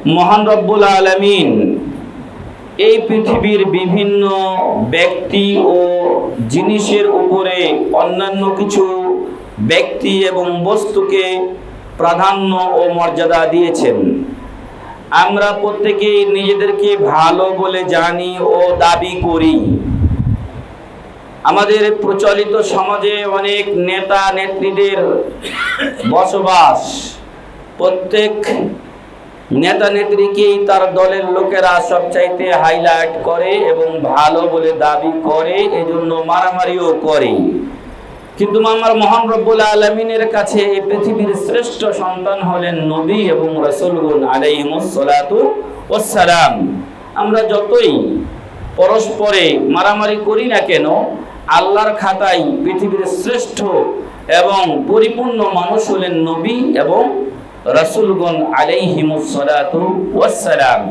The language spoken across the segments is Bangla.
মহান রব্বুল আলামিন এই পৃথিবীর বিভিন্ন ব্যক্তি ও জিনিসের উপরে অন্যান্য কিছু ব্যক্তি এবং বস্তুকে প্রাধান্য ও মর্যাদা দিয়েছেন। আমরা প্রত্যেকেই নিজেদেরকে ভালো বলে জানি ও দাবি করি। আমাদের প্রচলিত সমাজে অনেক নেতা নেত্রীদের বসবাস। প্রত্যেক নেতা নেত্রীকেই তার দলের লোকেরা সবচাইতে হাইলাইট করে এবং ভালো বলে দাবি করে, এজন্য মারামারিও করে। কিন্তু আমার মহান রব্বুল আলামিনের কাছে এই পৃথিবীর শ্রেষ্ঠ সন্তান হলেন নবী এবং রাসূলগণ আলাইহিমুস সালাতু ওয়াস সালাম। আমরা যতই পরস্পরে মারামারি করি না কেন, আল্লাহর খাতায় পৃথিবীর শ্রেষ্ঠ এবং পরিপূর্ণ মানুষ হলেন নবী এবং রাসূলগণ আলাইহিমুস সালাতু ওয়াস সালাম।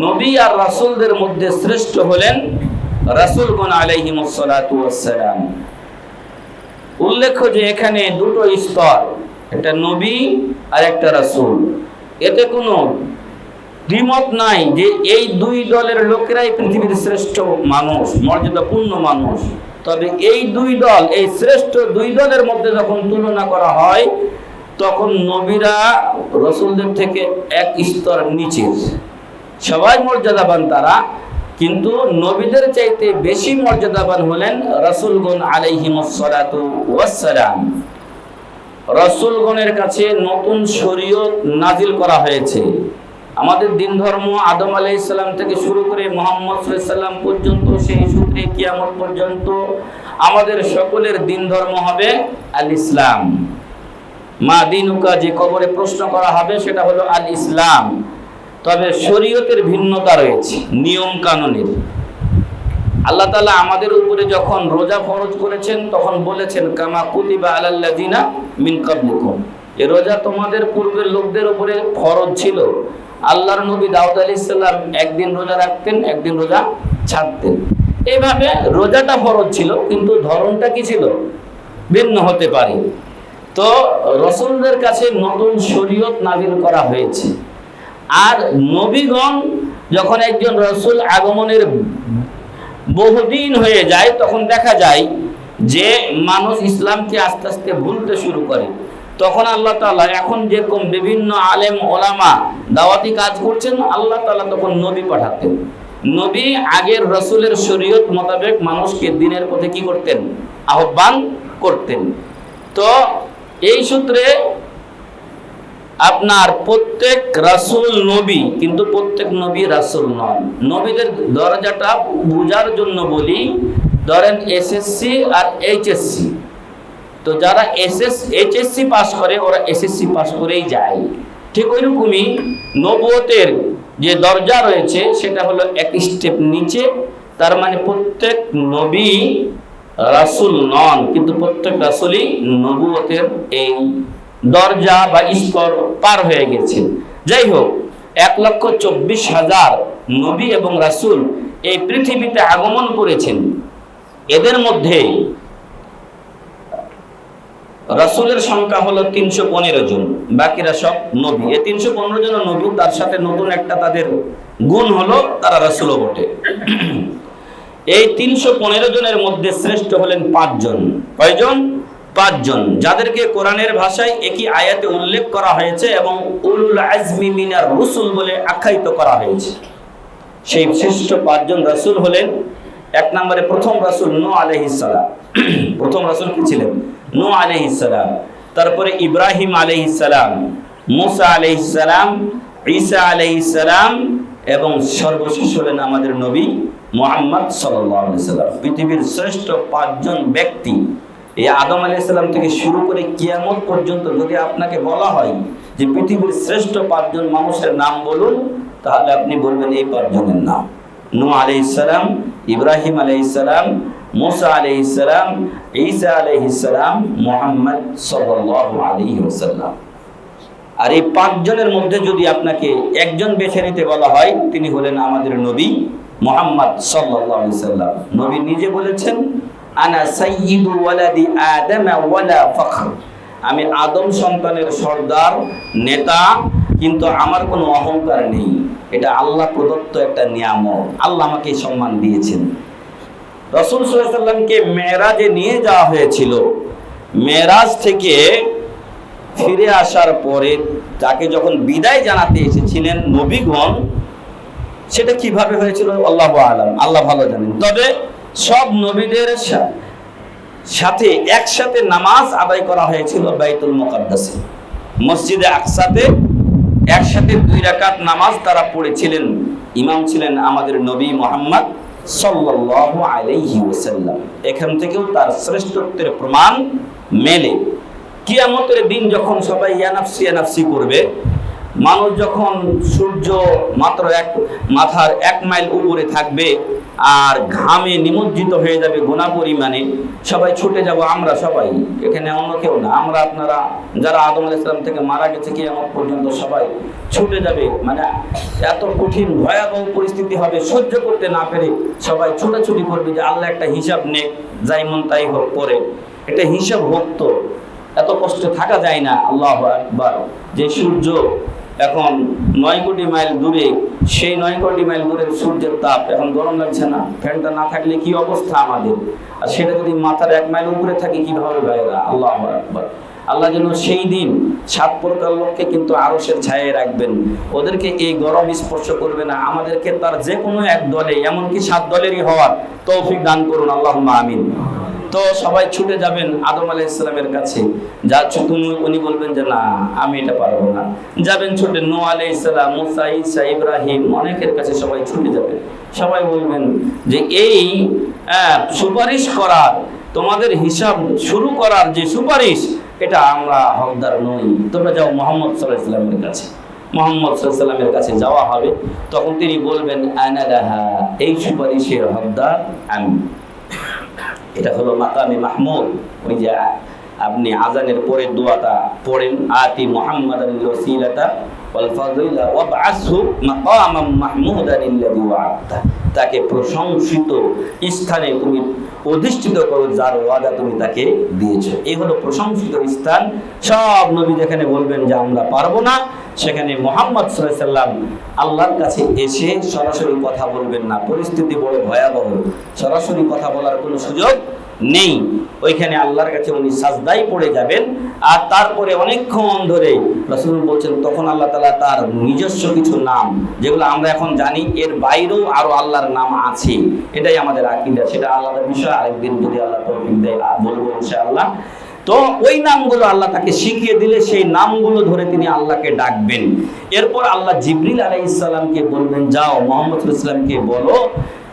নবী আর রাসূলদের মধ্যে শ্রেষ্ঠ হলেন রাসূলগণ আলাইহিমুস সালাতু ওয়াস সালাম। উল্লেখ্য যে এখানে দুটো স্তর, একটা নবী আর একটা রাসূল। এতে কোনো দ্বিমত নাই যে এই দুই দলের লোকেরাই পৃথিবীর শ্রেষ্ঠ মানুষ, মর্যাদাপূর্ণ মানুষ। তবে এই দুই দল, এই শ্রেষ্ঠ দুই দলের মধ্যে যখন তুলনা করা হয়, তখন নবীরা রাসূলদের থেকে এক স্তর নিচে। সবাই মর্যাদাবান তারা, কিন্তু নবীদের চাইতে বেশি মর্যাদাবান হলেন রাসূলগণ আলাইহিমুস সালাতু ওয়াস সালাম। রাসূলগণের কাছে নতুন শরীয়ত নাজিল করা হয়েছে। আমাদের দিন ধর্ম আদম আলাইহিস সালাম থেকে শুরু করে মুহাম্মদ সাল্লাল্লাহু আলাইহি সাল্লাম পর্যন্ত, সেই সূত্রে কিয়ামত পর্যন্ত আমাদের সকলের দিন ধর্ম হবে আল ইসলাম। মা দিনুকা, যে কবরে প্রশ্ন করা হবে সেটা হলো আল ইসলাম। তবে শরীয়তের ভিন্নতা রয়েছে, নিয়ম কানুনের। আল্লাহ তাআলা আমাদের উপরে যখন রোজা ফরজ করেছেন তখন বলেছেন কামা কুতিবা আলাল্লাযিনা মিন ক্বাবলিকুম, এই রোজা তোমাদের পূর্বের লোকদের উপরে ফরজ ছিল। আল্লাহর নবী দাউদ আলাইহিস সালাম একদিন রোজা রাখতেন, একদিন রোজা ছাড়তেন। এইভাবে রোজাটা ফরজ ছিল, কিন্তু ধরনটা কি ছিল? ভিন্ন হতে পারে। তো রাসূলদের কাছে নতুন শরীয়ত নাযিল করা হয়েছে। আর নবীগণ যখন একজন রাসূল আগমনের বহুদিন হয়ে যায়, তখন দেখা যায় যে মানুষ ইসলামকে আস্তে আস্তে ভুলতে শুরু করে। তখন আল্লাহ তাআলা, এখন যেরকম বিভিন্ন আলেম ওলামা দাওয়াতি কাজ করছেন, আল্লাহ তাআলা তখন নবী পাঠাতেন। নবী আগের রাসূলের শরীয়ত মোতাবেক মানুষকে দ্বীনের পথে কি করতেন? আহ্বান করতেন। তো এই সূত্রে আপনার প্রত্যেক রাসূল নবী, কিন্তু প্রত্যেক নবী রাসূল নন। নবীদের দরজাটা বোঝার জন্য বলি, ধরেন এসএসসি আর এইচএসসি। তো যারা এইচএসসি পাস করে, ওরা এসএসসি পাস করেই যায়। ঠিক ওইরকমই নবুয়তের যে দরজা রয়েছে সেটা হলো এক স্টেপ নিচে। তার মানে প্রত্যেক নবী রাসূল নন, কিন্তু প্রত্যেক রাসূলই নবুয়তের এই দরজা বা স্তর পার হয়ে গেছে। যাই হোক, 1,24,000 নবী এবং রাসূল এই পৃথিবীতে আগমন করেছেন। এদের মধ্যে রাসূলের সংখ্যা হলো 315 জন, বাকিরা সব নবী। এই 315 জন নবী, তার সাথে নতুন একটা তাদের গুণ হলো তারা রাসূলও বটে। এই 315 জনের মধ্যে শ্রেষ্ঠ হলেন 5 জন। কয়জন? 5 জন, যাদেরকে কোরআনের ভাষায় একই আয়াতে উল্লেখ করা হয়েছে এবং উলুল আজমি মিনার রুসুল বলে আখ্যায়িত করা হয়েছে। সেই শ্রেষ্ঠ 5 জন রাসূল হলেন, এক নম্বরে প্রথম রাসূল নূহ আলাইহিস সালাম। প্রথম রাসূল কি ছিলেন? নূহ আলাইহিস সালাম। তারপরে ইব্রাহিম আলাইহিস সালাম, মুসা আলাইহিস সালাম, ঈসা আলাইহিস সালাম, এবং সর্বশেষ হলেন আমাদের নবী মুহাম্মদ সাল্লাল্লাহু আলাইহি সাল্লাম। পৃথিবীর শ্রেষ্ঠ 5 জন ব্যক্তি, এই আদম আলাইহিস সালাম থেকে শুরু করে কিয়ামত পর্যন্ত যদি আপনাকে বলা হয় যে পৃথিবীর শ্রেষ্ঠ 5 জন মানুষের নাম বলুন, তাহলে আপনি বলবেন এই 5 জনের নাম: নূহ আলাইহিস সালাম, ইব্রাহিম আলাইহিস সালাম, মুসা আলাইহিস সালাম, ঈসা আলাইহিস সালাম, মুহাম্মদ সাল্লাল্লাহু আলাইহি ওয়াসাল্লাম। আর এই 5 জনের মধ্যে যদি আপনাকে একজন বেছে নিতে বলা হয়, তিনি হলেন আমাদের নবী মুহাম্মদ সাল্লাল্লাহু আলাইহি ওয়াসাল্লাম। নবী নিজে বলেছেন, আনা সাইয়্যিদু ওয়ালাদি আদম ওয়ালা ফখর, আমি আদম সন্তানের সর্দার, নেতা, কিন্তু আমার কোনো অহংকার নেই, এটা আল্লাহ প্রদত্ত একটা নিয়ামত, আল্লাহ আমাকে এই সম্মান দিয়েছেন। রাসূল সাল্লাল্লাহু আলাইহি ওয়াসাল্লামকে মেরাজে নিয়ে যাওয়া হয়েছিল। মেরাজ থেকে ফিরে আসার পরে তাকে যখন বিদায় জানাতে এসেছিলেন নবীগণ, সেটা কিভাবে হয়েছিল আল্লাহু আলাম, আল্লাহ ভালো জানেন। তবে সব নবীদের সাথে একসাথে নামাজ আদায় করা হয়েছিল বাইতুল মুকাদ্দাসে, মসজিদে আকসাতে একসাথে 2 রাকাত নামাজ তারা পড়েছিলেন। ইমাম ছিলেন আমাদের নবী মুহাম্মদ সাল্লাল্লাহু আলাইহি ওয়াসাল্লাম। এখান থেকেও তার শ্রেষ্ঠত্বের প্রমাণ মেলে। কিয়ামতের দিন যখন সবাই ইয়ানাফসি ইয়ানাফসি করবে, মানুষ যখন সূর্য মাত্র মাথার 1 মাইল উপরে থাকবে আর ঘামে নিমজ্জিত হয়ে যাবে গুনাহ পরিমাণে, সবাই ছুটে যাব, আমরা সবাই, এখানে অন্য কেউ না, আমরা আপনারা যারা আদম আলাইহিস সালাম থেকে মারা গেছে কিয়ামত পর্যন্ত সবাই ছুটে যাবে। মানে এত কঠিন ভয়াবহ পরিস্থিতি হবে, সহ্য করতে না পেরে সবাই ছুটাছুটি করবে যে আল্লাহ একটা হিসাব নেক, যাই মন তাই হোক করে, একটা হিসাব হোক, তো এত কষ্টে থাকা যায় না। আল্লাহু আকবার। যে সূর্য এখন 9 কোটি মাইল দূরে, সেই 9 কোটি মাইল দূরের সূর্যের তাপ এখন গরম লাগছে না? ফ্যানটা না থাকলে কি অবস্থা আমাদের, আর সেটা যদি মাথার 1 মাইল উপরে থাকে কিভাবে ভাইরা? আল্লাহু আকবার। আল্লাহ যেন সেই দিন 7 প্রকার লোককে কিন্তু আরশের ছায়ায় রাখবেন, ওদেরকে এই গরম স্পর্শ করবে না। আমাদেরকে তার যে কোনো এক দলে, এমনকি 7 দলেরই হওয়ার তৌফিক দান করুন, আল্লাহুম্মা আমিন। তো সবাই ছুটে যাবেন আদম আলাইহিস সালামের কাছে, উনি বলবেন যে না, আমি এটা পারবো না। যাবেন ছুটে নূহ আলাইহিস সালাম, মুসা, ঈসা, ইব্রাহিম, অনেকের কাছে সবাই ছুটে যাবেন। সবাই বলবেন যে এই সুপারিশ করার, তোমাদের হিসাব শুরু করার যে সুপারিশ, এটা আমরা হকদার নই, তোমরা যাও মুহাম্মদ সাল্লাল্লাহু আলাইহি ওয়াসাল্লামের কাছে। মুহাম্মদ সাল্লাল্লাহু আলাইহি ওয়াসাল্লামের কাছে যাওয়া হবে, তখন তিনি বলবেন আনা লাহা, এই সুপারিশের হকদার আমি। এটা হলো মাকামে মাহমুদ। ওই যে আপনি আজানের পরে দোয়াটা পড়েন, আতি মুহাম্মাদানিল ওয়াসিলাতা ওয়াল ফাযিলা ওয়াবআসহু মাকামাম মাহমুদান আল্লাযী ওয়া'আদতা, তাকে প্রশংসিত স্থানে তুমি অধিষ্ঠিত করো, যার ওয়াদা তুমি তাকে দিয়েছো। এই হলো প্রশংসিত স্থান। সব নবী যেখানে বলবেন যে আমরা পারবো না, সেখানে মুহাম্মদ সাল্লাল্লাহু আলাইহি ওয়াসাল্লাম আল্লাহর কাছে এসে সরাসরি কথা বলবেন না, পরিস্থিতি বড় ভয়াবহ, সরাসরি কথা বলার কোনো সুযোগ নেই। ওইখানে আল্লাহর কাছে উনি সাজদায় পড়ে যাবেন, আর তারপরে অনেকক্ষণ ধরে রাসূল বলছেন, তখন আল্লাহ তাআলা তার নিজস্ব কিছু নাম, যেগুলো আমরা এখন জানি, এর বাইরেও আরো আল্লাহর নাম আছে, এটাই আমাদের আকীদা। সেটা আলাদা বিষয়, আরেকদিন যদি আল্লাহ তৌফিক দেয় বলবো ইনশাআল্লাহ। তো ওই নামগুলো আল্লাহ তাকে শিখিয়ে দিলে সেই নামগুলো ধরে তিনি আল্লাহকে ডাকবেন। এরপর আল্লাহ জিবরিল আলাইহিস সালামকে বলবেন, যাও মুহাম্মদ সাল্লাল্লাহু আলাইহি ওয়াসাল্লামকে বলো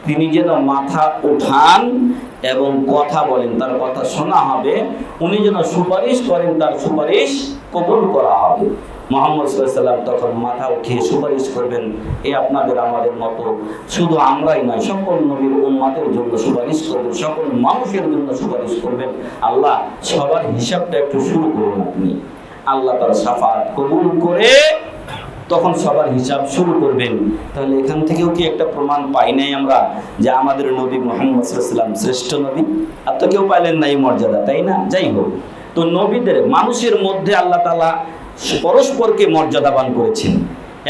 তিনি যেন মাথা উঠান এবং কথা বলেন, তার কথা শোনা হবে, উনি যেন সুপারিশ করেন, তার সুপারিশ কবুল করা হবে। মুহাম্মদ সাল্লাল্লাহু আলাইহি ওয়াসাল্লাম তখন মাথা উঠিয়ে সুপারিশ করবেন, এই আপনাদের আমাদের মতো, শুধু আমরাই নয়, সকল নবীর উম্মতের জন্য সুপারিশ করবেন, সকল মানুষের জন্য সুপারিশ করবেন। আল্লাহ সবার হিসাবটা একটু শুরু করুন আপনি। আল্লাহ তার শাফাত কবুল করে তখন সবার হিসাব শুরু করবেন। তাহলে এখান থেকেও কি একটা প্রমাণ পাই নাই আমরা যে আমাদের নবী মুহাম্মদ সাল্লাল্লাহু আলাইহি ওয়াসাল্লাম শ্রেষ্ঠ নবী? আর তো কেউ পাইলেন না এই মর্যাদা, তাই না? যাই হোক, তো নবীদের, মানুষের মধ্যে আল্লাহ তাআলা পরস্পরকে মর্যাদাবান করেছেন,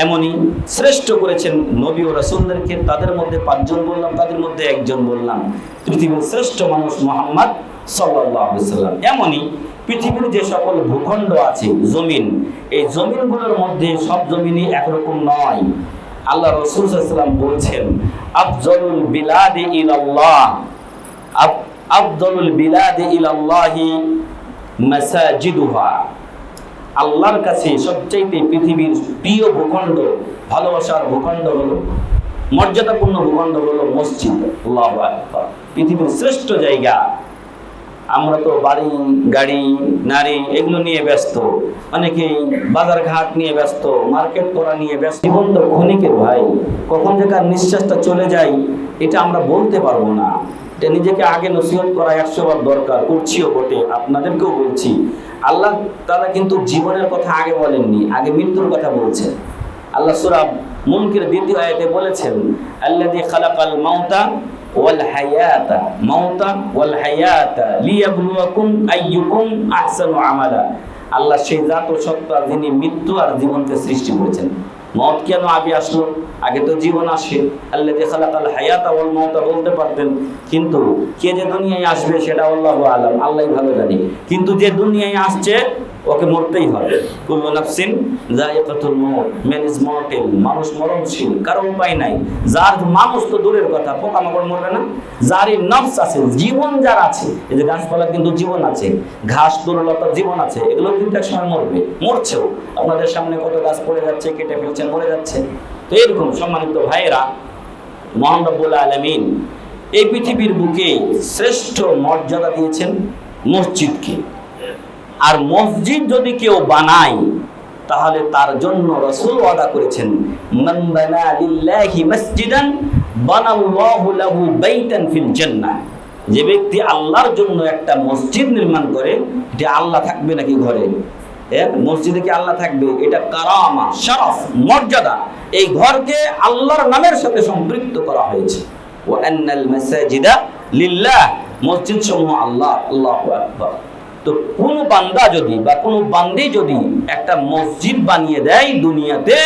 এমনই শ্রেষ্ঠ করেছেন নবী ও রাসূলদেরকে। তাদের মধ্যে 5 জন বললাম, তাদের মধ্যে 1 জন বললাম, পৃথিবীর শ্রেষ্ঠ মানুষ মুহাম্মদ সাল্লাল্লাহু আলাইহি ওয়াসাল্লাম। এমনই পৃথিবীর যে সকল ভূখণ্ড আছে, জমিন, এই জমিনগুলোর মধ্যে সব জমিনই একরকম নয়। আল্লাহ রাসূল সাল্লাল্লাহু আলাইহি ওয়াসাল্লাম বলছেন, আফজালুল বিলাদি ইলাল্লাহ, আফজালুল বিলাদি ইলাল্লাহি মাসাজিদুহা, আল্লাহর কাছে সবচাইতে পৃথিবীর প্রিয় ভূখণ্ড, ভালোবাসার ভূখণ্ড হলো, মর্যাদাপূর্ণ ভূখণ্ড হলো মসজিদ। আল্লাহু আকবার। পৃথিবীর শ্রেষ্ঠ জায়গা। আমরা তো বাড়ি, গাড়ি, নারী এগুলো নিয়ে ব্যস্ত, অনেকেই বাজার ঘাট নিয়ে ব্যস্ত, মার্কেট করা নিয়ে ব্যস্ত। জীবন তো ক্ষণিকের ভাই, কখন যে কার নিঃশ্বাসটা চলে যায় এটা আমরা বলতে পারবো না। এটা নিজেকে আগে নসিহত করা 100 বার দরকার, করছিও বটে, আপনাদেরকেও বলছি। আল্লাহ তাআলা কিন্তু জীবনের কথা আগে বলেননি, আগে মৃত্যুর কথা বলছেন। আল্লাহ সূরা মুলকের 2য় আয়াতে বলেছেন, আল্লাযী খালাকাল মাউতা ওয়াল হায়াতা, মাউতা ওয়াল হায়াতা লিয়াবলুয়াকুম আইয়ুকুম আহসানু আমালা। আল্লাহ সেই জাত ও সত্তা যিনি মৃত্যু আর জীবনকে সৃষ্টি করেছেন। মত কেন আগে আসলো? আগে তো জীবন আসে। আল্লাযী খালাকাল হায়াতা ওয়াল মাউতা বলতে পারতেন, কিন্তু কে যে দুনিয়ায় আসবে সেটা আল্লাহু আলাম, আল্লাহই ভালো জানে। কিন্তু যে দুনিয়ায় আসছে ওকে মরতেই হবে। কুল্লু নাফসিন যায়িকাতুল মাউত, ম্যান ইজ মর্টাল, মানুষ মরণশীল, কারো উপায় নাই। যার মানুষ তো দূরের কথা, পোকামাকড় মরবে না? যারই নফস আছে, জীবন যার আছে, এই যে গাছপালা কিন্তু জীবন আছে, ঘাস তরুলতা জীবন আছে, এগুলো কিন্তু এক সময় মরবে, মরছেও। আপনাদের সামনে কত গাছ পড়ে যাচ্ছে, কেটে ফেলছে, মরে যাচ্ছে। তো এরকম সম্মানিত ভাইয়েরা, মহান রব্বুল আলামিন এই পৃথিবীর বুকে শ্রেষ্ঠ মর্যাদা দিয়েছেন মসজিদকে। আর মসজিদ যদি কেউ বানায় তাহলে তার জন্য রাসূল ওয়াদা করেছেন, মান বানা লিল্লাহি মাসজিদান বানাল্লাহু লাহু বাইতান ফিল জান্নাহ। যে ব্যক্তি আল্লাহর জন্য একটা মসজিদ নির্মাণ করে, এটা আল্লাহ থাকবে নাকি ঘরে? মসজিদে কি আল্লাহ থাকবে? এটা কারামা, শরফ, মর্যাদা। এই ঘরকে আল্লাহর নামের সাথে সম্পৃক্ত করা হয়েছে। ওয়া আন্নাল মাসাজিদা লিল্লাহ, মসজিদ সমূহ আল্লাহ। আল্লাহু আকবার। তো কোন বান্দা যদি বা কোন বান্দি যদি একটা মসজিদ বানিয়ে দেয় দুনিয়াতে,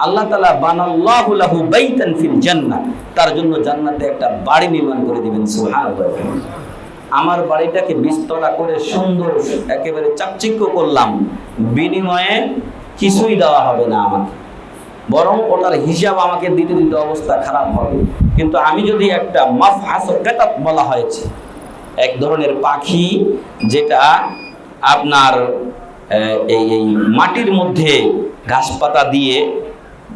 আল্লাহ তাআলা বানাল্লাহু লাহু বাইতান ফিল জান্নাহ, তার জন্য জান্নাতে একটা বাড়ি নির্মাণ করে দিবেন। সুবহানাল্লাহ। আমার বাড়িটাকে বিস্তলা করে সুন্দর একেবারে চাকচিক্য করলাম, বিনিময়ে কিছুই দেওয়া হবে না আমাকে, বরং ওটার হিসাব আমাকে দিতে দিতে অবস্থা খারাপ হবে। কিন্তু আমি যদি একটা মাফহাস কিতাব বলা হয়েছে, এক ধরনের পাখি যেটা আপনার এই মাটির মধ্যে ঘাস পাতা দিয়ে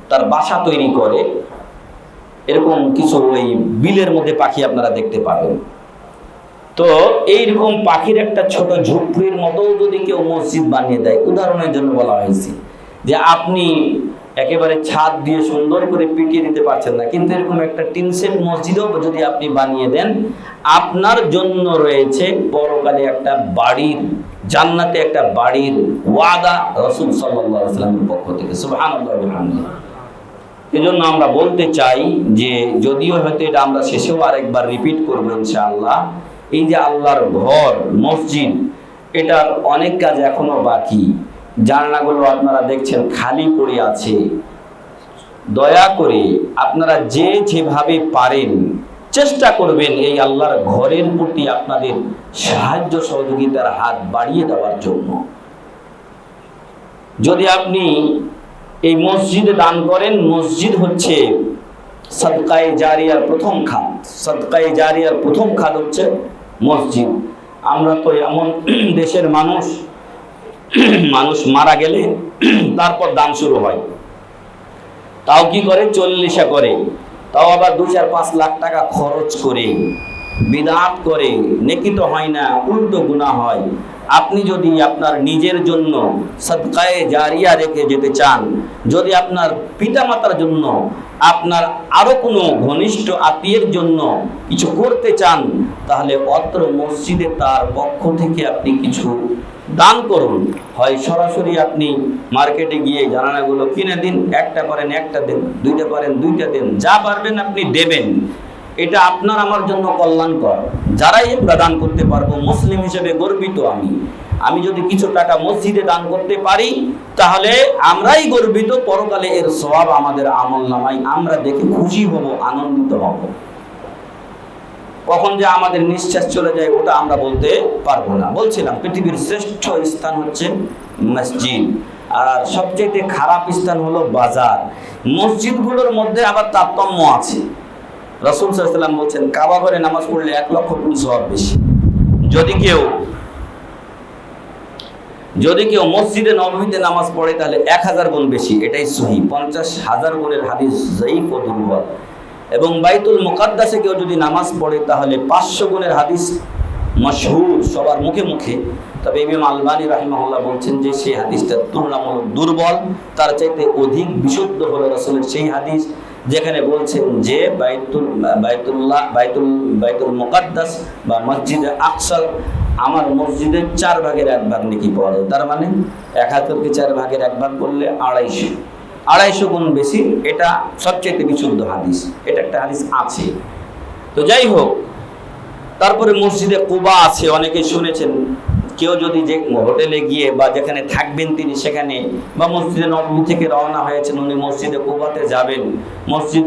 তার বাসা তৈরি করে, এরকম কিছু ওই বিলের মধ্যে পাখি আপনারা দেখতে পাবেন। তো এইরকম পাখির একটা ছোট ঝুপড়ির মতো যদি কেউ মসজিদ বানিয়ে দেয়, উদাহরণের জন্য বলা হয়েছে যে আপনি একেবারে ছাদ দিয়ে সুন্দর করে পিটিয়ে দিতে পারছেন না, কিন্তু এরকম একটা টিন সেট মসজিদও যদি আপনি বানিয়ে দেন, আপনার জন্য রয়েছে পরকালে একটা বাড়ির, জান্নাতে একটা বাড়ির ওয়াদা রাসূল সাল্লাল্লাহু আলাইহি ওয়াসাল্লামের পক্ষ থেকে। সুবহানাল্লাহ ওয়া বিহামদিহি। এজন্য আমরা বলতে চাই যে, যদিও হয়তো এটা আমরা শেষেও আরেকবার রিপিট করব ইনশাআল্লাহ, এই যে আল্লাহর ঘর মসজিদ, এটার অনেক কাজ এখনো বাকি। জানালাগুলো আপনারা দেখছেন খালি পড়ে আছে। দয়া করে আপনারা যে যেভাবে পারেন চেষ্টা করবেন এই আল্লাহর ঘরের প্রতি আপনাদের সাহায্য সহযোগিতার হাত বাড়িয়ে দেওয়ার জন্য। যদি আপনি এই মসজিদে দান করেন, মসজিদ হচ্ছে সাদকায়ে জারিয়ার প্রথম খাত। সাদকায়ে জারিয়ার প্রথম খাত হচ্ছে মসজিদ। আমরা তো এমন দেশের মানুষ মারা গেলে তারপর দান শুরু হয়, তাও কি করে 40 করে, তাও আবার 2-4-5 লাখ টাকা খরচ করে, বিদআত করে, নেকি তো হয় না, উল্টো গুনাহ হয়। আপনি যদি আপনার নিজের জন্য সাদকায়ে জারিয়া রেখে যেতে চান, যদি আপনার পিতামাতার জন্য, আপনার আরো কোনো ঘনিষ্ঠ আত্মীয়ের জন্য কিছু করতে চান, তাহলে অত্র মসজিদে তার পক্ষ থেকে আপনি কিছু দান করুন। হয় সরাসরি আপনি মার্কেটে গিয়ে জানালাগুলো কিনে দিন, একটা পারেন একটা দেন, দুইটা পারেন দুইটা দেন, যা পারবেন আপনি দেবেন। এটা আপনার আমার জন্য কল্যাণকর। যারাই আমরা দান করতে পারবো, মুসলিম হিসেবে গর্বিত আমি যদি কিছু টাকা মসজিদে দান করতে পারি, তাহলে আমরাই গর্বিত, পরকালে এর সওয়াব আমাদের আমলনামায় আমরা দেখে খুশি হব, আনন্দিত হব। কখন যে আমাদের নিঃশ্বাস চলে যায় ওটা আমরা বলতে পারবো না। বলছিলাম পৃথিবীর শ্রেষ্ঠ স্থান হচ্ছে মসজিদ, আর সবচেয়ে খারাপ স্থান হলো বাজার। মসজিদগুলোর মধ্যে আবার তারতম্য আছে। রাসূল সাল্লাল্লাহু আলাইহি ওয়াসাল্লাম বলছেন, কাবা ঘরে নামাজ পড়লে 1 লক্ষ গুণ সওয়াব বেশি। যদি কেউ মসজিদে নববীতে নামাজ পড়ে তাহলে 1000 গুণ বেশি, এটাই সহিহ। 50,000 গুণের হাদিস যায়ীফ ও দুর্বল। এবং বাইতুল মুকাদ্দাসে কেউ যদি নামাজ পড়ে তাহলে 500 গুণের হাদিস মশহুর, সবার মুখে মুখে। তবে ইমাম আলবানী রাহিমাহুল্লাহ বলছেন যে সেই হাদিসটা তুলনামূলক দুর্বল, তার চাইতে অধিক বিশুদ্ধ হলো রাসূলের সেই হাদিস যেখানে বলছেন যে বাইতুল মুকাদ্দাস বা মসজিদে আকসা আমার মসজিদের 4 ভাগের 1 ভাগ নাকি পাওয়া যায়। তার মানে 71কে 4 ভাগের 1 ভাগ করলে 250 গুণ বেশি। এটা সবচেয়ে বিশুদ্ধ হাদিস, এটা একটা হাদিস আছে। তো যাই হোক, তারপরে মসজিদে কুবা আছে, অনেকে শুনেছেন কেউ যদি যে হোটেলে গিয়ে বা যেখানে থাকবেন তিনি সেখানে, বা মসজিদে নববী থেকে রওনা হয়েছেন উনি মসজিদে কুবাতে যাবেন, মসজিদ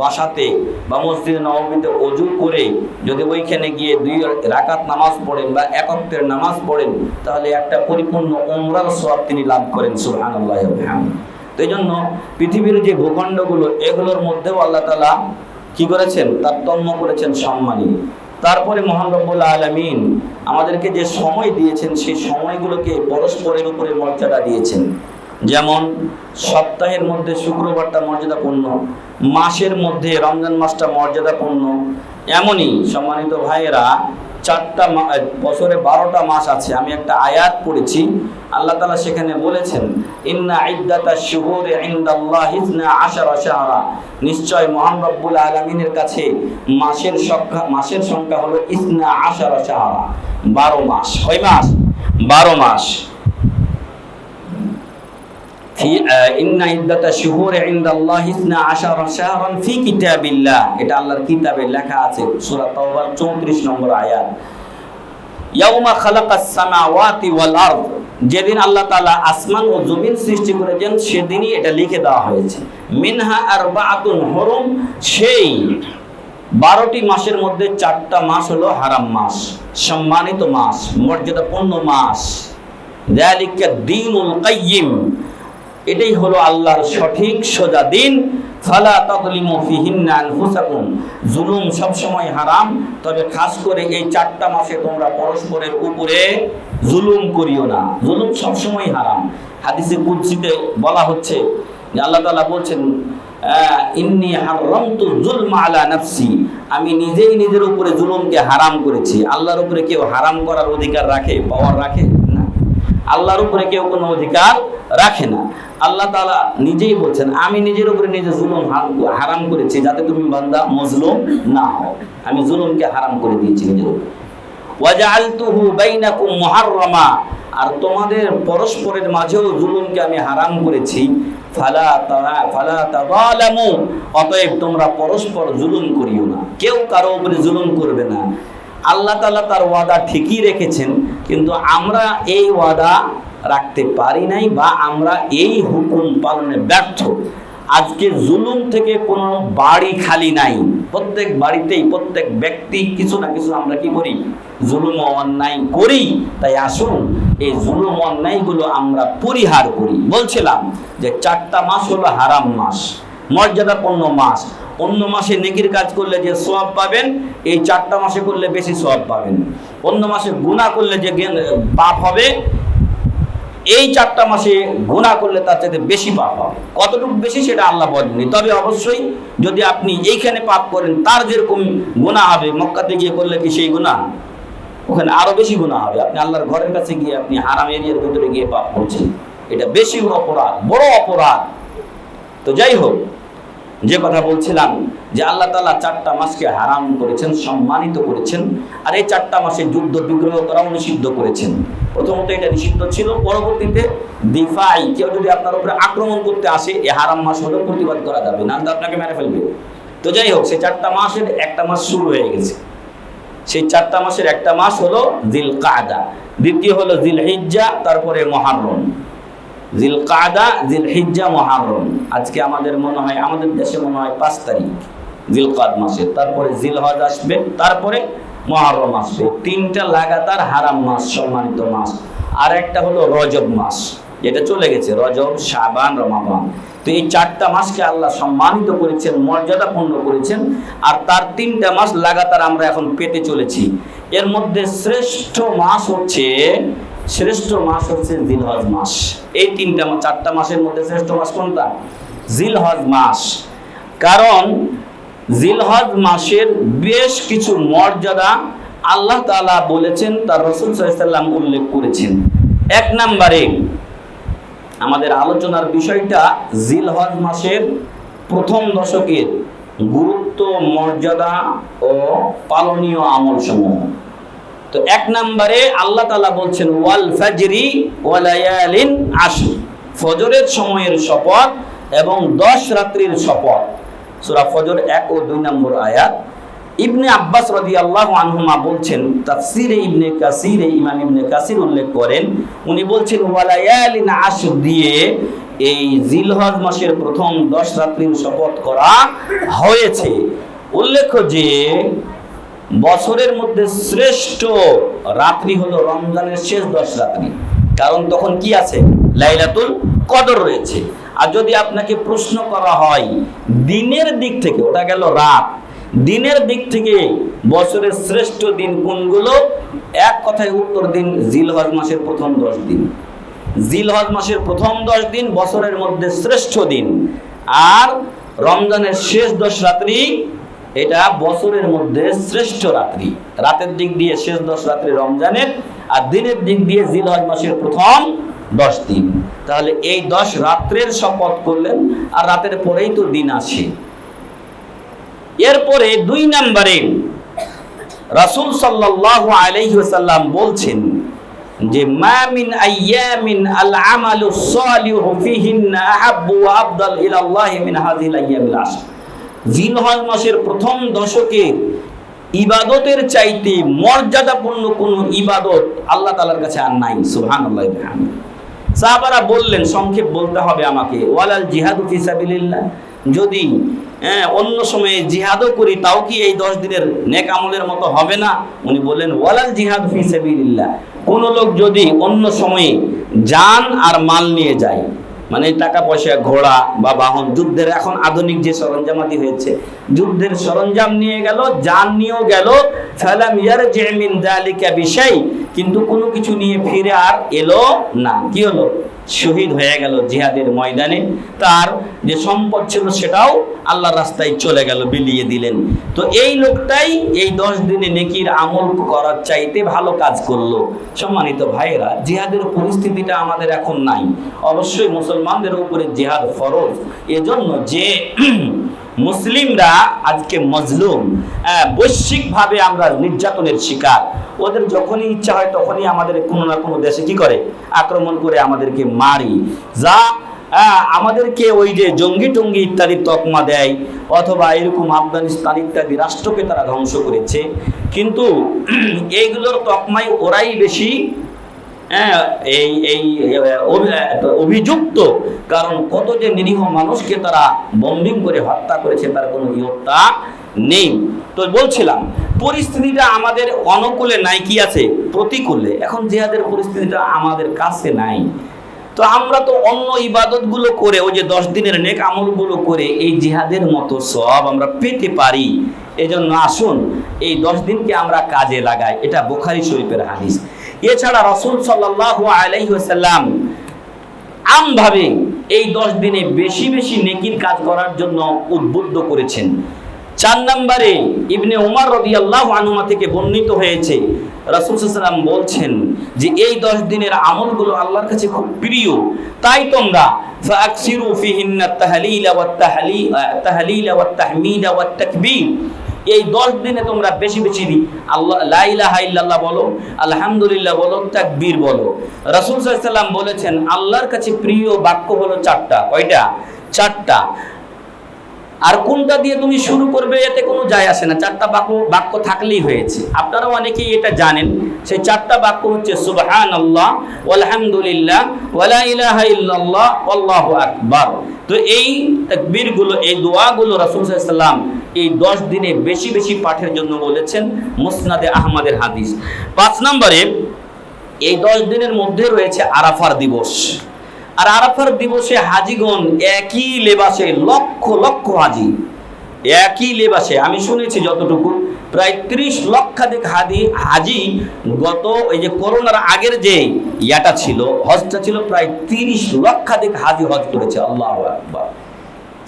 বাসাতে বা মসজিদে নববীতে ওযু করে যদি ওইখানে গিয়ে 2 রাকাত নামাজ পড়েন বা একত্রের নামাজ পড়েন, তাহলে একটা পরিপূর্ণ উমরার সওয়াব তিনি লাভ করেন। সুবহানাল্লাহি ওয়া বিহামদিহি। তো এই জন্য পৃথিবীর যে ভূখণ্ডগুলো, এগুলোর মধ্যেও আল্লাহ তাআলা কি করেছেন, তারতম্য করেছেন সম্মানী। তারপরে মহান রব্বুল আলামিন আমাদেরকে যে সময় দিয়েছেন, সেই সময়গুলোকে পরস্পরের উপরে মর্যাদা দিয়েছেন। যেমন সপ্তাহের মধ্যে শুক্রবারটা মর্যাদাপূর্ণ, মাসের মধ্যে রমজান মাসটা মর্যাদাপূর্ণ। এমনই সম্মানিত ভাইয়েরা, বছরে 12টা মাস আছে। আমি একটা আয়াত পড়েছি, আল্লাহ তাআলা সেখানে বলেছেন ইন্না ইদ্দাতাশ শুহুরি ইনদাল্লাহি 12 শাহরা, নিশ্চয় মহান রব্বুল আলামিনের কাছে মাসের সংখ্যা হলো 12 শাহরা, 12 মাস। কয় মাস? 12 মাস। ইন্না ইদ্দাতাশ শুহুরি ইনদাল্লাহি 12 শাহরান ফি কিতাবিল্লাহ, এটা আল্লাহর কিতাবে লেখা আছে, সূরা তাওবার 34 নম্বর আয়াত। ইয়াউমা খালাকাস সামাওয়াতি ওয়াল আরদ, যেদিন আল্লাহ তাআলা আসমান ও জমিন সৃষ্টি করেছেন সেদিনই এটা লিখে দেওয়া হয়েছে। মিনহা আরবাআতুন হুরুম, সেই 12টি মাসের মধ্যে 4টা মাস হলো হারাম মাস, সম্মানিত মাস, মর্যাদাপূর্ণ মাস। যালিকা দ্বীনুল কাইয়্যিম, এটাই হলো আল্লাহর সঠিক সোজা দিন। ফালা তাযলিমু ফিহিন্না আনফুসাকুম, জুলুম সব সময় হারাম, তবে খাস করে এই 4টা মাসে তোমরা পরস্পরের উপরে জুলুম করিও না। জুলুম সব সময় হারাম। হাদিসে কুদসিতে বলা হচ্ছে যে আল্লাহ তাআলা বলছেন ইন্নী হারামতু যুলমা আলা নাফসি, আমি নিজেই নিজের উপরে জুলুমকে হারাম করেছি। আল্লাহর উপরে কেউ হারাম করার অধিকার রাখে, পাওয়ার রাখে না। আল্লাহর উপরে কেউ কোনো অধিকার রাখে না। আল্লাহ তাআলা নিজেই বলছেন আমি নিজের উপরে নিজে জুলুম হারাম করেছি, যাতে তুমি বান্দা মজলুম না হও। আমি জুলুমকে হারাম করে দিয়েছি নিজের উপরে। ওয়াজআলতুহু বাইনাকুম মুহাররামা, আর তোমাদের পরস্পরের মাঝেও জুলুমকে আমি হারাম করেছি। ফালা তাযালামু, অতএব তোমরা পরস্পর জুলুম করিও না, কেউ কারো উপরে জুলুম করবে না। আল্লাহ তাআলা তার ওয়াদা ঠিকই রেখেছেন, কিন্তু আমরা এই ওয়াদা রাখতে পারি নাই, বা আমরা এই হুকুম পালনে ব্যর্থ। আজকে জুলুম থেকে কোনো বাড়ি খালি নাই, প্রত্যেক বাড়িতেই প্রত্যেক ব্যক্তি কিছু না কিছু আমরা কি করি, জুলুম ও অন্যায় করি। তাই আসুন এই জুলুম অন্যায়গুলো আমরা পরিহার করি। বলছিলাম যে 4টা মাস হলো হারাম মাস, মর্যাদাপূর্ণ মাস। অন্য মাসে নেকির কাজ করলে যে সওয়াব পাবেন, এই 4টা মাসে করলে বেশি সওয়াব পাবেন। অন্য মাসে গুনাহ করলে যে পাপ হবে, এই 4টা মাসে গুনাহ করলে তার চাইতে বেশি পাপ হবে। কতটুকু বেশি সেটা আল্লাহ বলেননি, তবে অবশ্যই যদি আপনি এইখানে পাপ করেন তার যেরকম গুনাহ হবে, মক্কাতে গিয়ে করলে কি সেই গুনাহ? ওখানে আরো বেশি গুনাহ হবে। আপনি আল্লাহর ঘরের কাছে গিয়ে আপনি হারাম এরিয়ার ভিতরে গিয়ে পাপ করছেন, এটা বেশি অপরাধ, বড় অপরাধ। তো যাই হোক, যে কথা বলছিলাম যে আল্লাহ তাআলা 4টা মাসকে হারাম করেছেন, সম্মানিত করেছেন। আর এই 4টা মাসে যুদ্ধ বিগ্রহ করাও নিষিদ্ধ করেছেন। প্রথমত এটা নিষিদ্ধ ছিল, পরবর্তীতে দিফাই, কেউ যদি আপনার উপরে আক্রমণ করতে আসে এই হারাম মাস হলে প্রতিবাদ করা যাবে না, আপনাকে মেরে ফেলবে। তো যাই হোক, সেই 4টা মাসের একটা মাস শুরু হয়ে গেছে। সেই 4টা মাসের একটা মাস হলো জিলকাদা, দ্বিতীয় হলো জিলহিজ্জা, তারপরে মুহররম। জিলকাদা, জিলহিজ্জা, মুহররম। আজকে আমাদের মনে হয়, আমাদের দেশে মনে হয় 5 তারিখ জিলকাদ মাসের, তারপরে জিলহজ আসবে, তারপরে মুহররম আসবে। 3টা লাগাতার হারাম মাস, সম্মানিত মাস। আর একটা হলো রজব মাস, যেটা চলে গেছে, রজব, শাবান, রমাদান। তো এই 4টা মাসকে আল্লাহ সম্মানিত করেছেন, মর্যাদাপূর্ণ করেছেন। আর তার 3টা মাস লাগাতার আমরা এখন পেতে চলেছি। এর মধ্যে শ্রেষ্ঠ মাস হচ্ছে জিলহজ মাস। এই 4টা মাসের মধ্যে শ্রেষ্ঠ মাস কোনটা? জিলহজ মাস। কারণ জিলহজ মাসের বেশ কিছু মর্যাদা আল্লাহ তাআলা বলেছেন, তার রাসূল সাল্লাল্লাহু আলাইহি ওয়াসাল্লাম উল্লেখ করেছেন। 1 নম্বরে আমাদের আলোচনার বিষয়টা জিলহজ মাসের প্রথম দশকের গুরুত্ব, মর্যাদা ও পালনীয় আমল সমূহ। তো 1 নম্বরে আল্লাহ তাআলা বলছেন ওয়াল ফাজরি ওয়া লায়ালিন আশর, ফজরের সময়ের শপথ এবং 10 রাত্রির শপথ। সূরা ফজর 1 ও 2 নম্বর আয়াত। ইবনে আব্বাস রাদিয়াল্লাহু আনহুমা বলছেন, তাফসিরে ইবনে কাসিরে ইমাম ইবনে কাসির উল্লেখ করেন, উনি বলছেন ওয়ালায়ালিন আশর দিয়ে এই জিলহজ মাসের প্রথম 10 রাত্রির শপথ করা হয়েছে। উল্লেখ্য যে বছরের মধ্যে শ্রেষ্ঠ রাত্রি হলো রমজানের শেষ 10 রাত্রি, কারণ তখন কি আছে? লাইলাতুল কদর রয়েছে। আর যদি আপনাকে প্রশ্ন করা হয় দিনের দিক থেকে, ওটা গেল রাত, দিনের দিক থেকে বছরের শ্রেষ্ঠ দিন কোনগুলো, এক কথায় উত্তর দিন জিলহজ মাসের প্রথম 10 দিন। জিলহজ মাসের প্রথম 10 দিন বছরের মধ্যে শ্রেষ্ঠ দিন, আর রমজানের শেষ 10 রাত্রি এটা বছরের মধ্যে শ্রেষ্ঠ রাত্রি। রাতের দিক দিয়ে শেষ 10 রাত্রি রমজানের, আর দিনের দিক দিয়ে জিলহজ মাসের প্রথম 10 দিন। তাহলে এই 10 রাত্রের শপথ করলেন, আর রাতের পরেই তো দিন আসে। এরপরে 2 নম্বরে রাসূল সাল্লাল্লাহু আলাইহি ওয়াসাল্লাম বলছেন যে মা মিন আইয়ামিন আল আমালু সালিহু ফিহিন্না আহাব্বু ওয়া আফদাল ইলা আল্লাহি মিন হাযিহিল আইয়ামিল আশর। জিলহজ মাসের প্রথম দশকে ইবাদতের চাইতে মর্যাদাপূর্ণ কোনো ইবাদত আল্লাহ তাআলার কাছে আর নাই। সুবহানাল্লাহি ওয়া বিহামদিহি। সাহাবারা বললেন, সংক্ষেপ বলতে হবে আমাকে, ওয়ালাল জিহাদু ফি সাবিলিল্লাহ, যদি অন্য সময়ে জিহাদও করি তাও কি এই 10 দিনের নেক আমলের মতো হবে না? উনি বললেন ওয়ালাল জিহাদ ফি সাবিলিল্লাহ, কোন লোক যদি অন্য সময়ে জান আর মাল নিয়ে যায়, মানে টাকা পয়সা, ঘোড়া বা বাহন, যুদ্ধের এখন আধুনিক যে সরঞ্জামাদি হয়েছে, যুদ্ধের সরঞ্জাম নিয়ে গেল, জান নিয়েও গেল, ফালাম ইয়ারজি মিন যালিকা বিশাই, কিন্তু কোনো কিছু নিয়ে ফিরে আর এলো না, কি হলো? শহীদ হয়ে গেল জিহাদের ময়দানে। তার যে সম্পদ ছিল সেটাও আল্লাহর রাস্তায় চলে গেল, বিলিয়ে দিলেন। তো এই লোকটাই এই 10 দিনে নেকির আমল করার চাইতে ভালো কাজ করলো। সম্মানিত ভাইয়েরা, জিহাদের পরিস্থিতিটা আমাদের এখন নাই। অবশ্যই মুসলমানদের উপরে জিহাদ ফরজ, এজন্য যে মুসলিমরা আজকে মজলুম, বৈশ্বিকভাবে আমরা নির্যাতনের শিকার। ওদের যখনই ইচ্ছা হয় তখনই আমাদের কোনো না কোনো দেশে কি করে, আক্রমণ করে আমাদেরকে মারি, যা আমাদেরকে ওই যে জঙ্গি টঙ্গি ইত্যাদি তকমা দেয়, অথবা এরকম আফগানিস্তান ইত্যাদি রাষ্ট্রকে তারা ধ্বংস করেছে। কিন্তু এইগুলোর তকমাই ওরাই বেশি অভিযুক্ত, কারণ কত যে নিরীহ মানুষকে তারা বম্বিং করে হত্যা করেছে তার কোনো ইয়ত্তা নেই। তো বলছিলাম পরিস্থিতিটা আমাদের অনুকূলে নাই, কি আছে? প্রতিকূলে। এখন জিহাদের পরিস্থিতিটা আমাদের কাছে নাই। তো আমরা তো অন্য ইবাদতগুলো করে, ওই যে 10 দিনের নেক আমলগুলো করে এই জিহাদের মতো সব আমরা পেতে পারি। এজন্য আসুন এই 10 দিনকে আমরা কাজে লাগাই। এটা বুখারী শরীফের হাদিস। এছাড়া রাসূল সাল্লাল্লাহু আলাইহি ওয়াসাল্লাম আমভাবে এই 10 দিনে বেশি বেশি নেকির কাজ করার জন্য উদ্বুদ্ধ করেছেন। 4 নম্বরে ইবনে উমর রাদিয়াল্লাহু আনহুমা থেকে বর্ণিত হয়েছে, রাসূল সাল্লাল্লাহু আলাইহি ওয়াসাল্লাম বলছেন যে এই 10 দিনের আমলগুলো আল্লাহর কাছে খুব প্রিয়, তাই তোমরা ফাকসিরু ফিহিন্না তাহলিলা ওয়াত তাহলিলা ওয়াত তাহমিদা ওয়াত তাকবীর, এই 10 দিনে তোমরা বেশি বেশি আল্লাহ লা ইলাহা ইল্লাল্লাহ বলো, আলহামদুলিল্লাহ বলো, তাকবীর বলো। রাসূল সাল্লাল্লাহু আলাইহি ওয়াসাল্লাম বলেছেন আল্লাহর কাছে প্রিয় বাক্য হলো 4টা। কয়টা? 4টা। আর কোনটা দিয়ে তুমি শুরু করবে এতে কোনো যায় আসে না, 4টা বাক্য থাকলেই হয়েছে। আপনারা অনেকেই এটা জানেন। সেই 4টা বাক্য হচ্ছে সুবহানাল্লাহ, আলহামদুলিল্লাহ, ওয়ালা ইলাহা ইল্লাল্লাহ, আল্লাহু আকবার। তো এই তাকবীরগুলো, এই দোয়াগুলো রাসূল সাল্লাল্লাহু আলাইহি ওয়াসাল্লাম এই 10 দিনে বেশি বেশি পাঠের জন্য বলেছেন। মুসনাদে আহমদের হাদিস। 5 নম্বরে এই 10 দিনের মধ্যে রয়েছে আরাফার দিবস। আর আরাফার দিবসে হাজিগণ একই লেবাসে, লক্ষ লক্ষ হাজি একই লেবাসে, আমি শুনেছি যতটুকু প্রায় 30 লক্ষাধিক হাজি গত এই যে করোনার আগের যে ইয়াটা ছিল, হজটা ছিল, প্রায় 30 লক্ষাধিক হাজি হজ করেছে। আল্লাহু আকবার।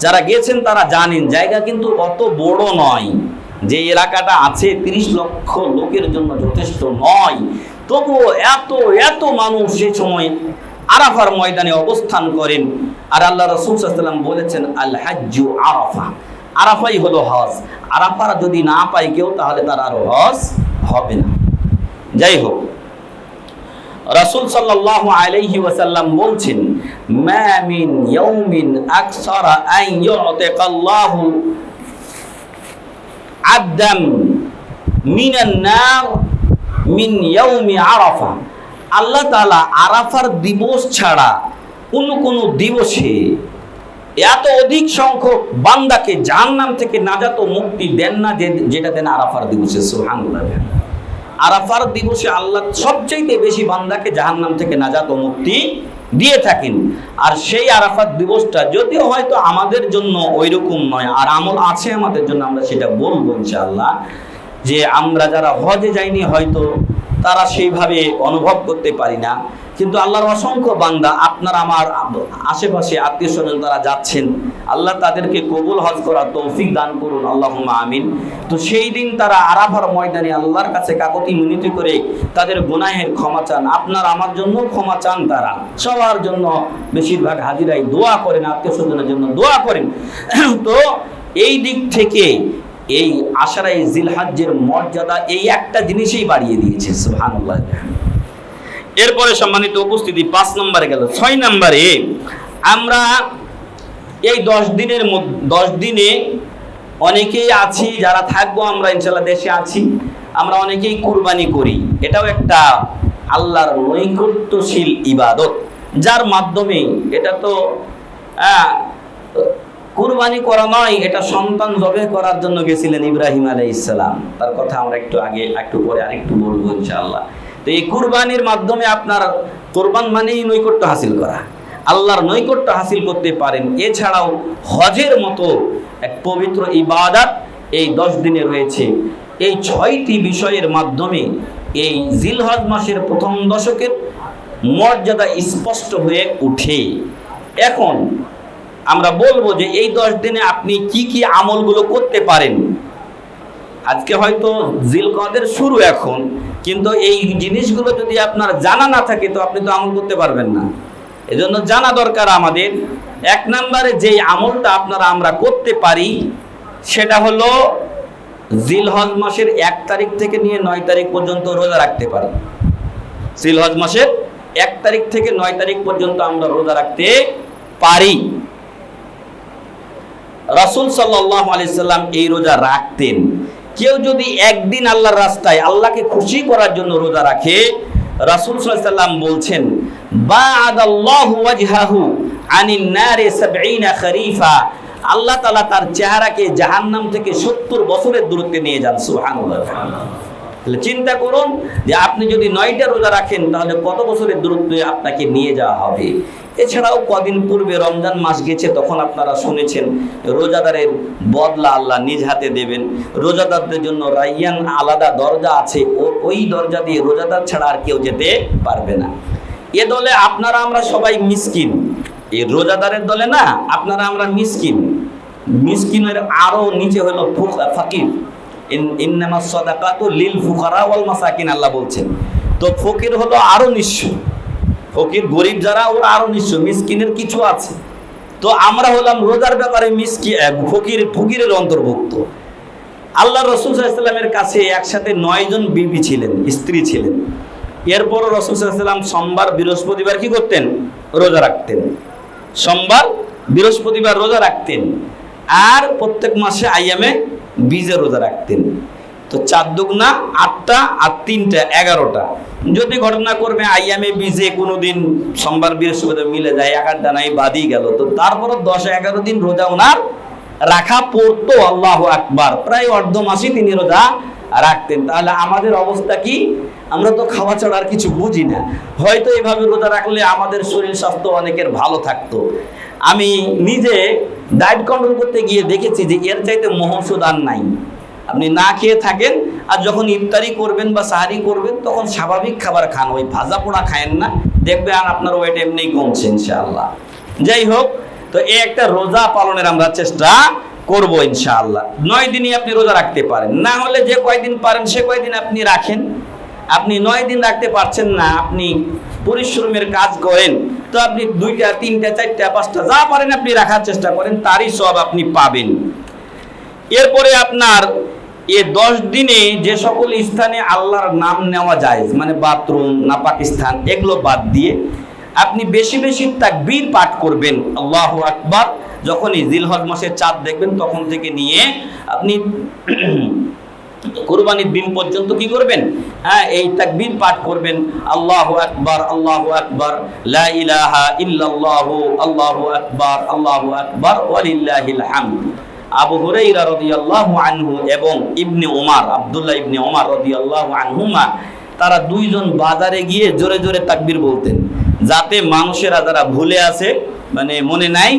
যারা গেছেন তারা জানেন জায়গা কিন্তু অত বড় নয়, যে এলাকাটা আছে 30 লক্ষ লোকের জন্য যথেষ্ট নয়। তবুও এত এত মানুষ সেই সময় আরাফার ময়দানে অবস্থান করেন। আর আল্লাহ রাসূল সাল্লাল্লাহু আলাইহি ওয়াসাল্লাম বলেছেন আল হাজ্জু আরাফা, আরাফাই হলো হজ। আরাফা যদি না পায় কেউ তাহলে তার আর হজ হবে না। যাই হোক, রাসূল সাল্লাল্লাহু আলাইহি ওয়াসাল্লাম বলছেন মা মিন ইয়াউমিন আকসারা আন ইউতিকাল্লাহু আবদান মিনান নার মিন ইয়াউমি আরাফা। আল্লাহ তাআলা আরাফার দিবস ছাড়া অন্য কোনো দিবসে এত অধিক সংখ্যক বান্দাকে জাহান্নাম থেকে নাজাত ও মুক্তি দেন না যেটা দেন আরাফার দিবসে। সুবহানাল্লাহ। আরাফার দিবসে আল্লাহ সবচাইতে বেশি বান্দাকে জাহান্নাম থেকে নাজাত ও মুক্তি দিয়ে থাকেন। আর সেই আরাফাত দিবসটা যদিও হয়তো আমাদের জন্য ওই রকম নয়, আর আমল আছে আমাদের জন্য, আমরা সেটা বলবো ইনশাআল্লাহ, যে আমরা যারা হজে যাইনি হয়তো তারা সেইভাবে অনুভব করতে পারি না, কিন্তু আল্লাহর অসংখ্য বান্দা আপনার আমার আশেপাশে আত্মীয় স্বজন তারা যাচ্ছেন, আল্লাহ তাদেরকে কবুল হজ করার তৌফিক দান করুন, আল্লাহুম্মা আমিন। তো সেই দিন তারা আরাফার ময়দানে আল্লাহর কাছে কাকুতি মিনতি করে তাদের গুনাহের ক্ষমা চান, আপনার আমার জন্য ক্ষমা চান, তারা সবার জন্য বেশিরভাগ হাজিরাই দোয়া করেন, আত্মীয় স্বজনের জন্য দোয়া করেন। তো এই দিক থেকে এই আশারায়ে জিলহজ্জের মর্যাদা এই একটা জিনিসই বাড়িয়ে দিয়েছে। সুবহানাল্লাহ। এরপরে সম্মানিত উপস্থিতি 5 নম্বরে গেল। 6 নম্বরে আমরা এই 10 দিনে অনেকেই আছি যারা থাকবো, আমরা ইনশাআল্লাহ দেশে আছি, আমরা অনেকেই কুরবানি করি। এটাও একটা আল্লাহর নৈকট্যশীল ইবাদত, যার মাধ্যমে এটা তো কুরবানি করা নয়, এটা সন্তান জবে করার জন্য গেছিলেন ইব্রাহিম আলাইহিস সালাম। তার কথা আমরা একটু পরে আরেকটু বলবো ইনশাআল্লাহ। তো এই কুরবানির মাধ্যমে আপনার কোরবান মানেই নৈকট্য হাসিল করা, আল্লাহর নৈকট্য হাসিল করতে পারেন। এছাড়াও হজের মতো এক পবিত্র ইবাদত এই 10 দিনে রয়েছে। এই 6টি বিষয়ের মাধ্যমে এই জিলহজ মাসের প্রথম দশকের মর্যাদা স্পষ্ট হয়ে ওঠে। এখন আমরা বলবো যে এই 10 দিনে আপনি কি কি আমলগুলো করতে পারেন। আজকে হয়তো জিলকদের শুরু এখন, কিন্তু এই জিনিসগুলো যদি আপনার জানা না থাকে তো আপনি তো আমল করতে পারবেন না। এজন্য জানা দরকার আমাদের। 1 নম্বরে যেই আমলটা আমরা করতে পারি সেটা হলো জিলহজ মাসের 1 তারিখ থেকে নিয়ে 9 তারিখ পর্যন্ত রোজা রাখতে পারি। জিলহজ মাসের 1 তারিখ থেকে 9 তারিখ পর্যন্ত আমরা রোজা রাখতে পারি। রাসূল সাল্লাল্লাহু আলাইহি সাল্লাম এই রোজা রাখতেন। কেউ যদি একদিন আল্লাহর রাস্তায় আল্লাহকে খুশি করার জন্য রোজা রাখে, রাসূল সাল্লাল্লাহু আলাইহি সাল্লাম বলছেন বা'আদাল্লাহু ওয়াজহাহু আনিন নারি 70 খরিফা, আল্লাহ তাআলা তার চেহারাকে জাহান্নাম থেকে 70 বছরের দূরত্বে নিয়ে যান। সুবহানাল্লাহ। তাহলে চিন্তা করুন যে আপনি যদি 9টা রোজা রাখেন তাহলে কত বছরের দূরত্বে আপনাকে নিয়ে যাওয়া হবে। এছাড়াও কদিন পূর্বে রমজান মাস গেছে, তখন আপনারা শুনেছেন রোজাদারের বদলা আল্লাহ নিজ হাতে দেবেন। রোজাদারদের জন্য রাইয়ান আলাদা দরজা আছে, ওই দরজা দিয়ে রোজাদার ছাড়া আর কেউ যেতে পারবে না। এ দলে আপনারা আমরা সবাই মিসকিন, এই রোজাদারের দলে না আপনারা আমরা মিসকিন। মিসকিনের আরো নিচে হলো ফাকির। ইন্নামাস সাদাকাতু লিল ফুকারা ওয়াল মাসাকিন, আল্লাহ বলছেন। তো ফকির হলো আরো নিঃস্ব, ফকির গরিব যারা ওরা আরো নিঃস্ব, মিসকিনের কিছু আছে। তো আমরা হলাম রোজার ব্যাপারে ফকিরের অন্তর্ভুক্ত। আল্লাহ রাসূল সাল্লাল্লাহু আলাইহি ওয়াসাল্লামের কাছে একসাথে 9 জন বিবি ছিলেন, স্ত্রী ছিলেন। এরপরও রাসূল সাল্লাল্লাহু আলাইহি ওয়াসাল্লাম সোমবার বৃহস্পতিবার কি করতেন? রোজা রাখতেন। সোমবার বৃহস্পতিবার রোজা রাখতেন, আর প্রত্যেক মাসে আইয়ামে বীজে রোজা রাখতেন। তো 4 দুগুণা 8টা আর 3টা 11টা। যদি ঘটনা করবে আইয়ামে বীজে কোনোদিন সোমবার বৃহস্পতিবার মিলে যায়, 1-8টা নাই বাদই গেল, তো তারপর 10-11 দিন রোজা ওনার রাখা পড়তো। আল্লাহু আকবার। প্রায় অর্ধ মাসই তিনি রোজা রাখতেন। তাহলে আমাদের অবস্থা কি? আমরা তো খাওয়া ছাড়া আর কিছু বুঝি না। হয়তো এভাবে রোজা রাখলে আমাদের শরীর স্বাস্থ্য অনেকের ভালো থাকতো। আমি নিজে ডায়েট কন্ট্রোল করতে গিয়ে দেখেছি যে এর চাইতে মহৌষধ আর নাই। আপনি না খেয়ে থাকেন, আর যখন ইফতারি করবেন বা সাহারি করবেন তখন স্বাভাবিক খাবার খান, ওই ভাজা পোড়া খায়েন না, দেখবে আর আপনার ওয়েট এমনিই কমছে ইনশাআল্লাহ। যাই হোক, তো এই একটা রোজা পালনের আমরা চেষ্টা করব ইনশাআল্লাহ। 9 দিনই আপনি রোজা রাখতে পারেন, না হলে যে কয়দিন পারেন সে কয়দিন আপনি রাখেন। আপনি 9 দিন রাখতে পারছেন না, আপনি পরিশ্রমের কাজ করেন, তো আপনি 2টা 3টা 4টা 5টা যা পারেন আপনি রাখার চেষ্টা করেন, তারই সব আপনি পাবেন। এরপরে আপনার এই 10 দিনে যে সকল স্থানে আল্লাহর নাম নেওয়া যায়, মানে বাথরুম, নাপাক স্থান, এগুলো বাদ দিয়ে আপনি বেশি বেশি তাকবীর পাঠ করবেন। আল্লাহু আকবার। যখনই জিলহজ মাসের চাঁদ দেখবেন তখন থেকে নিয়ে আপনি কুরবানির দিন পর্যন্ত কি করবেন? হ্যাঁ, এই তাকবীর পাঠ করবেন, আল্লাহু আকবার, আল্লাহু আকবার, লা ইলাহা ইল্লাল্লাহু, আল্লাহু আকবার, আল্লাহু আকবার, ওয়ালিল্লাহিল হামদ। আবু হুরায়রা রাদিয়াল্লাহু আনহু এবং ইবনে ওমর, আব্দুল্লাহ ইবনে ওমর রাদিয়াল্লাহু আনহুমা, তারা দুইজন বাজারে গিয়ে জোরে জোরে তাকবীর বলতেন, যাতে মানুষেরা যারা ভুলে আছে, মানে মনে নাই,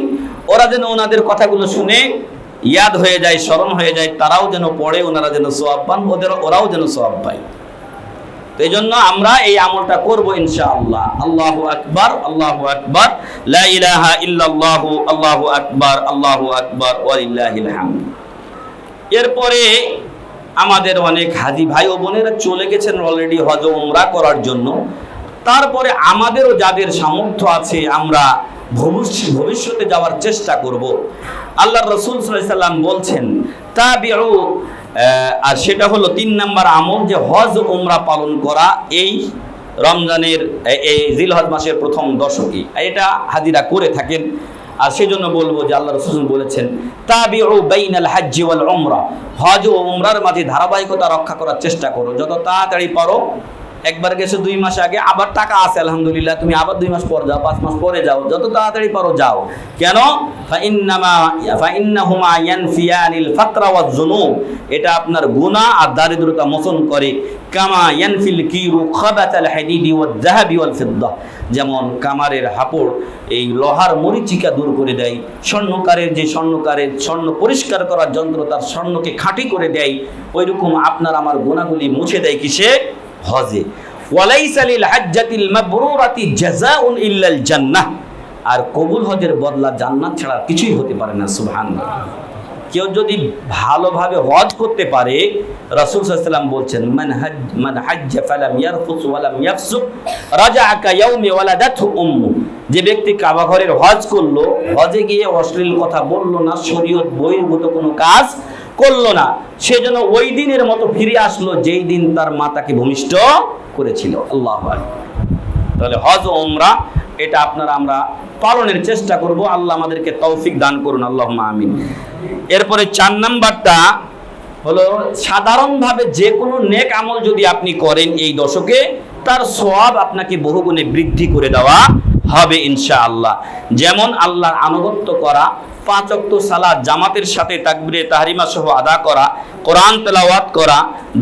ওরা যেন ওনাদের কথাগুলো শুনে ইয়াদ হয়ে যায়, স্মরণ হয়ে যায়, তারাও যেন পড়ে, ওনারা যেন সওয়াব পান, ওরাও যেন সওয়াব পায়। তো এই জন্য আমরা এই আমলটা করব ইনশাআল্লাহ। আল্লাহু আকবার, আল্লাহু আকবার, লা ইলাহা ইল্লাল্লাহু, আল্লাহু আকবার, আল্লাহু আকবার, ওয়ালিল্লাহিল হামদ। এরপরে আমাদের অনেক হাজী ভাই ও বোনেরা চলে গেছেন অলরেডি হজ ও উমরা করার জন্য। তারপরে আমাদেরও যাদের সামর্থ্য আছে আমরা ভবিষ্যতে যাওয়ার চেষ্টা করব। আল্লাহর রাসূল সাল্লাল্লাহু আলাইহি সাল্লাম বলছেন তাবিউ, আর সেটা হলো 3 নাম্বার আমল, যে হজ উমরা পালন করা এই রমজানের এই জিলহজ মাসের প্রথম দশকে, এটা হাজিরা করে থাকেন। আর সেজন্য বলবো যে আল্লাহ রাসূল বলেছেন তাবিউ বাইনাল হজ্জি ওয়াল উমরা, হজ ও উমরার মাঝে ধারাবাহিকতা রক্ষা করার চেষ্টা করো, যত তাড়াতাড়ি পারো। একবার গেছো 2 মাস আগে, আবার টাকা আছে আলহামদুলিল্লাহ, তুমি আবার 2 মাস পর যাও, 5 মাস পরে যাও, যত তাড়াতাড়ি পারো যাও। কেন? ফাইন্নাহুমা ইয়ানফিয়ানিল ফাকরা ওয়াজ যুনুব, এটা আপনার গুনাহ আর দারিদ্রতা মোচন করে। কামা ইয়ানফিল কিরু খাবাতাল হাদিদি ওয়াজ যাহাবি ওয়াল ফিদ্দা, যেমন কামারের হাপড় এই লোহার মরিচিকা দূর করে দেয়, স্বর্ণকারের স্বর্ণ পরিষ্কার করার যন্ত্র তার স্বর্ণকে খাঁটি করে দেয়, ওইরকম আপনার আমার গুনাহগুলি মুছে দেয় কিসে? হজে। ওয়ালাইসা লিল হাজ্জাতিল মাবরুরাতি জাযাউন ইল্লাল জান্নাহ, আর কবুল হজের বদলা জান্নাত ছাড়া কিছুই হতে পারে না। সুবহানাল্লাহ। কেউ যদি ভালোভাবে হজ করতে পারে, রাসূল সাল্লাল্লাহু আলাইহি ওয়াসাল্লাম বলছেন মান হাজ্জা ফালাম ইয়ারফুস ওয়ালাম ইয়াফসুক রাজাআ কায়াউমি ওয়ালাদাতহু উম্মু, যে ব্যক্তি কাবা ঘরের হজ করলো, হজে গিয়ে অশ্লীল কথা বললো না, শরীয়ত বহির্ভূত কোনো কাজ করলো না, সেজন্য ওই দিনের মতো ফিরে আসলো যেই দিন তার মা তাকে ভূমিষ্ঠ করেছিল। আল্লাহু আকবার। তাহলে হজ ও উমরা এটা আপনারা আমরা পালনের চেষ্টা করব, আল্লাহ আমাদেরকে তৌফিক দান করুন, আল্লাহুম্মা আমিন। এরপরে 4 নাম্বারটা হলো সাধারণভাবে যে কোনো নেক আমল যদি আপনি করেন এই দশকে, তার সওয়াব আপনাকে বহুগুণে বৃদ্ধি করে দেওয়া হবে ইনশাআল্লাহ। যেমন আল্লাহর আনুগত্য করা, 5 ওয়াক্ত সালাত জামাতের সাথে তাকবীরে তাহরিমা সহ আদা করা, কোরআন তেলাওয়াত করা,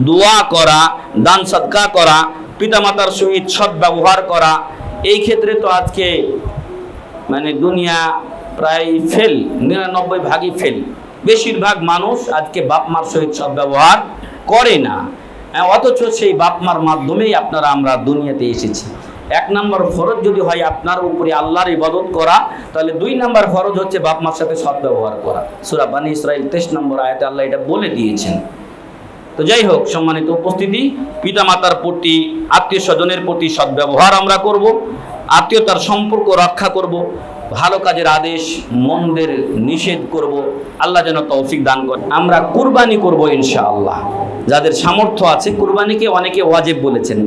দোয়া করা, দান সদকা করা, পিতামাতার সহিত সৎ ব্যবহার করা। এই ক্ষেত্রে তো আজকে মানে দুনিয়া প্রায় ফেল, 99 ভাগই ফেল। বেশিরভাগ মানুষ আজকে বাপ মার সহিত সৎ ব্যবহার করে না, অথচ সেই বাপ মার মাধ্যমেই আপনারা আমরা দুনিয়াতে এসেছি। 1 নম্বর ফরজ যদি হয় আপনার উপরে আল্লাহর ইবাদত করা, তাহলে 2 নম্বর ফরজ হচ্ছে বাপ মার সাথে সৎ ব্যবহার করা। সূরা বনী ইসরাঈল 23 নম্বর আয়াতে আল্লাহ এটা বলে দিয়েছেন। তো যাই হোক, সম্মানিত উপস্থিতি, পিতামাতার প্রতি, আত্মীয় স্বজনের প্রতি সৎ ব্যবহার আমরা করব, আত্মীয়তার সম্পর্ক রক্ষা করব, ভালো কাজের আদেশ, মন্দের নিষেধ করব। আল্লাহ যেন তৌফিক দান করেন। আমরা কুরবানি করব ইনশাআল্লাহ। যাদের সামর্থ্য আছে, কুরবানিকে অনেকে ওয়াজিব বলেছেন,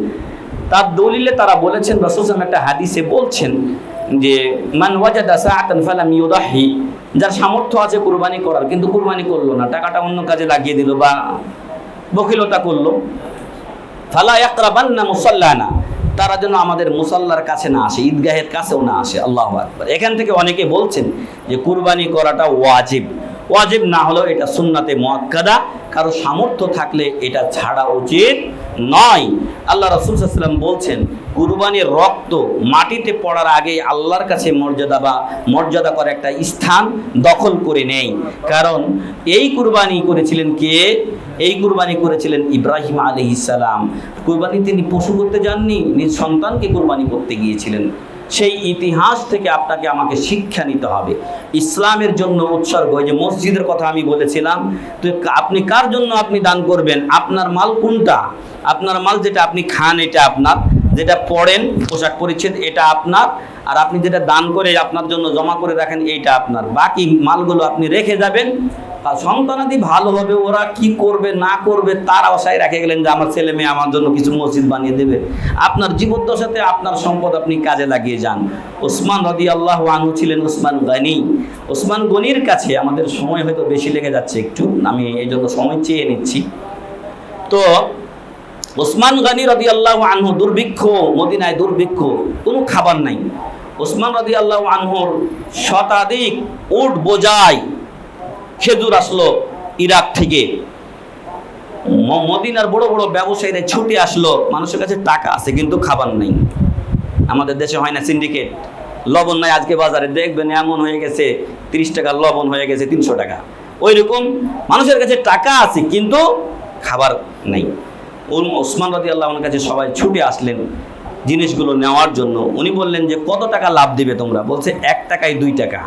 তার দলিলে তারা বলেছেন, রাসূল সাল্লাল্লাহু আলাইহি ওয়াসাল্লাম একটা হাদিসে বলছেন যে মান ওয়াজাদা সাআতান ফালাম ইউদাহি, যার সামর্থ্য আছে কুরবানি করার কিন্তু কুরবানি করলো না, টাকাটা অন্য কাজে লাগিয়ে দিল বা বখিলতা করলো, ফালা ইয়াকরাবান্না মুসাল্লানা, তারা যেন আমাদের মুসাল্লার কাছে না আসে, ঈদগাহের কাছেও না আসে। আল্লাহু আকবার। এখান থেকে অনেকে বলছেন যে কুরবানি করাটা ওয়াজিব। ওয়াজিব না হলেও এটা সুন্নাতে মুআক্কাদা, কারো সামর্থ্য থাকলে এটা ছাড়া উচিত নয়। আল্লাহ রাসূল সাল্লাল্লাহু আলাইহি ওয়াসাল্লাম বলছেন কুরবানির রক্ত মাটিতে পড়ার আগে আল্লাহর কাছে মর্যাদা করে একটা স্থান দখল করে নেই। কারণ এই কুরবানি করেছিলেন কে? এই কুরবানি করেছিলেন ইব্রাহিম আলাইহিস সালাম। কুরবানি তিনি পশু করতে যাননি, নিজ সন্তানকে কুরবানি করতে গিয়েছিলেন। সেই ইতিহাস থেকে আপনাকে আমাকে শিক্ষা নিতে হবে। ইসলামের জন্য উৎসর্গ, এই যে মসজিদের কথা আমি বলেছিলাম, তো আপনি কার জন্য আপনি দান করবেন? আপনার মাল কোনটা? আপনার মাল যেটা আপনি খান এটা আপনার, যেটা পড়েন পোশাক পরিচ্ছদ এটা আপনার, আর আপনি যেটা দান করে আপনার জন্য জমা করে রাখেন এইটা আপনার। বাকি মালগুলো আপনি রেখে যাবেন, সন্তানাদি ভালো হবে, ওরা কি করবে না করবে তার আশায় রেখে গেলেন যে আমার ছেলে মেয়ে আমার জন্য কিছু মসজিদ বানিয়ে দেবে। আপনার জীবদ্দশাতে আপনার সম্পদ আপনি কাজে লাগিয়ে যান। ওসমান রাদিয়াল্লাহু আনহু ছিলেন ওসমান গনি। ওসমান গনির কাছে, আমাদের সময় হয়তো বেশি লেগে যাচ্ছে একটু, আমি এই জন্য সময় চেয়ে নিচ্ছি। তো ওসমান গনি রাদিয়াল্লাহু আনহু, দুর্ভিক্ষ, মদিনায় দুর্ভিক্ষ, কোনো খাবার নাই। ওসমান রাদিয়াল্লাহু আনহুর শতাধিক উট বোঝাই খেজুর আসলো ইরাক থেকে। মদিনার বড় বড় ব্যবসায়ীরা ছুটে আসলো, মানুষের কাছে টাকা আছে কিন্তু খাবার নেই। আমাদের দেশে হয় না সিন্ডিকেট, লবণ নাই আজকে বাজারে দেখবেন এমন হয়ে গেছে 30 টাকার লবণ হয়ে গেছে 300 টাকা। ওই রকম মানুষের কাছে টাকা আছে কিন্তু খাবার নেই। ওসমান রাদিয়াল্লাহু আনহুর কাছে সবাই ছুটে আসলেন জিনিসগুলো নেওয়ার জন্য। উনি বললেন যে কত টাকা লাভ দিবে তোমরা? বলছে 1 টাকায় 2 টাকা,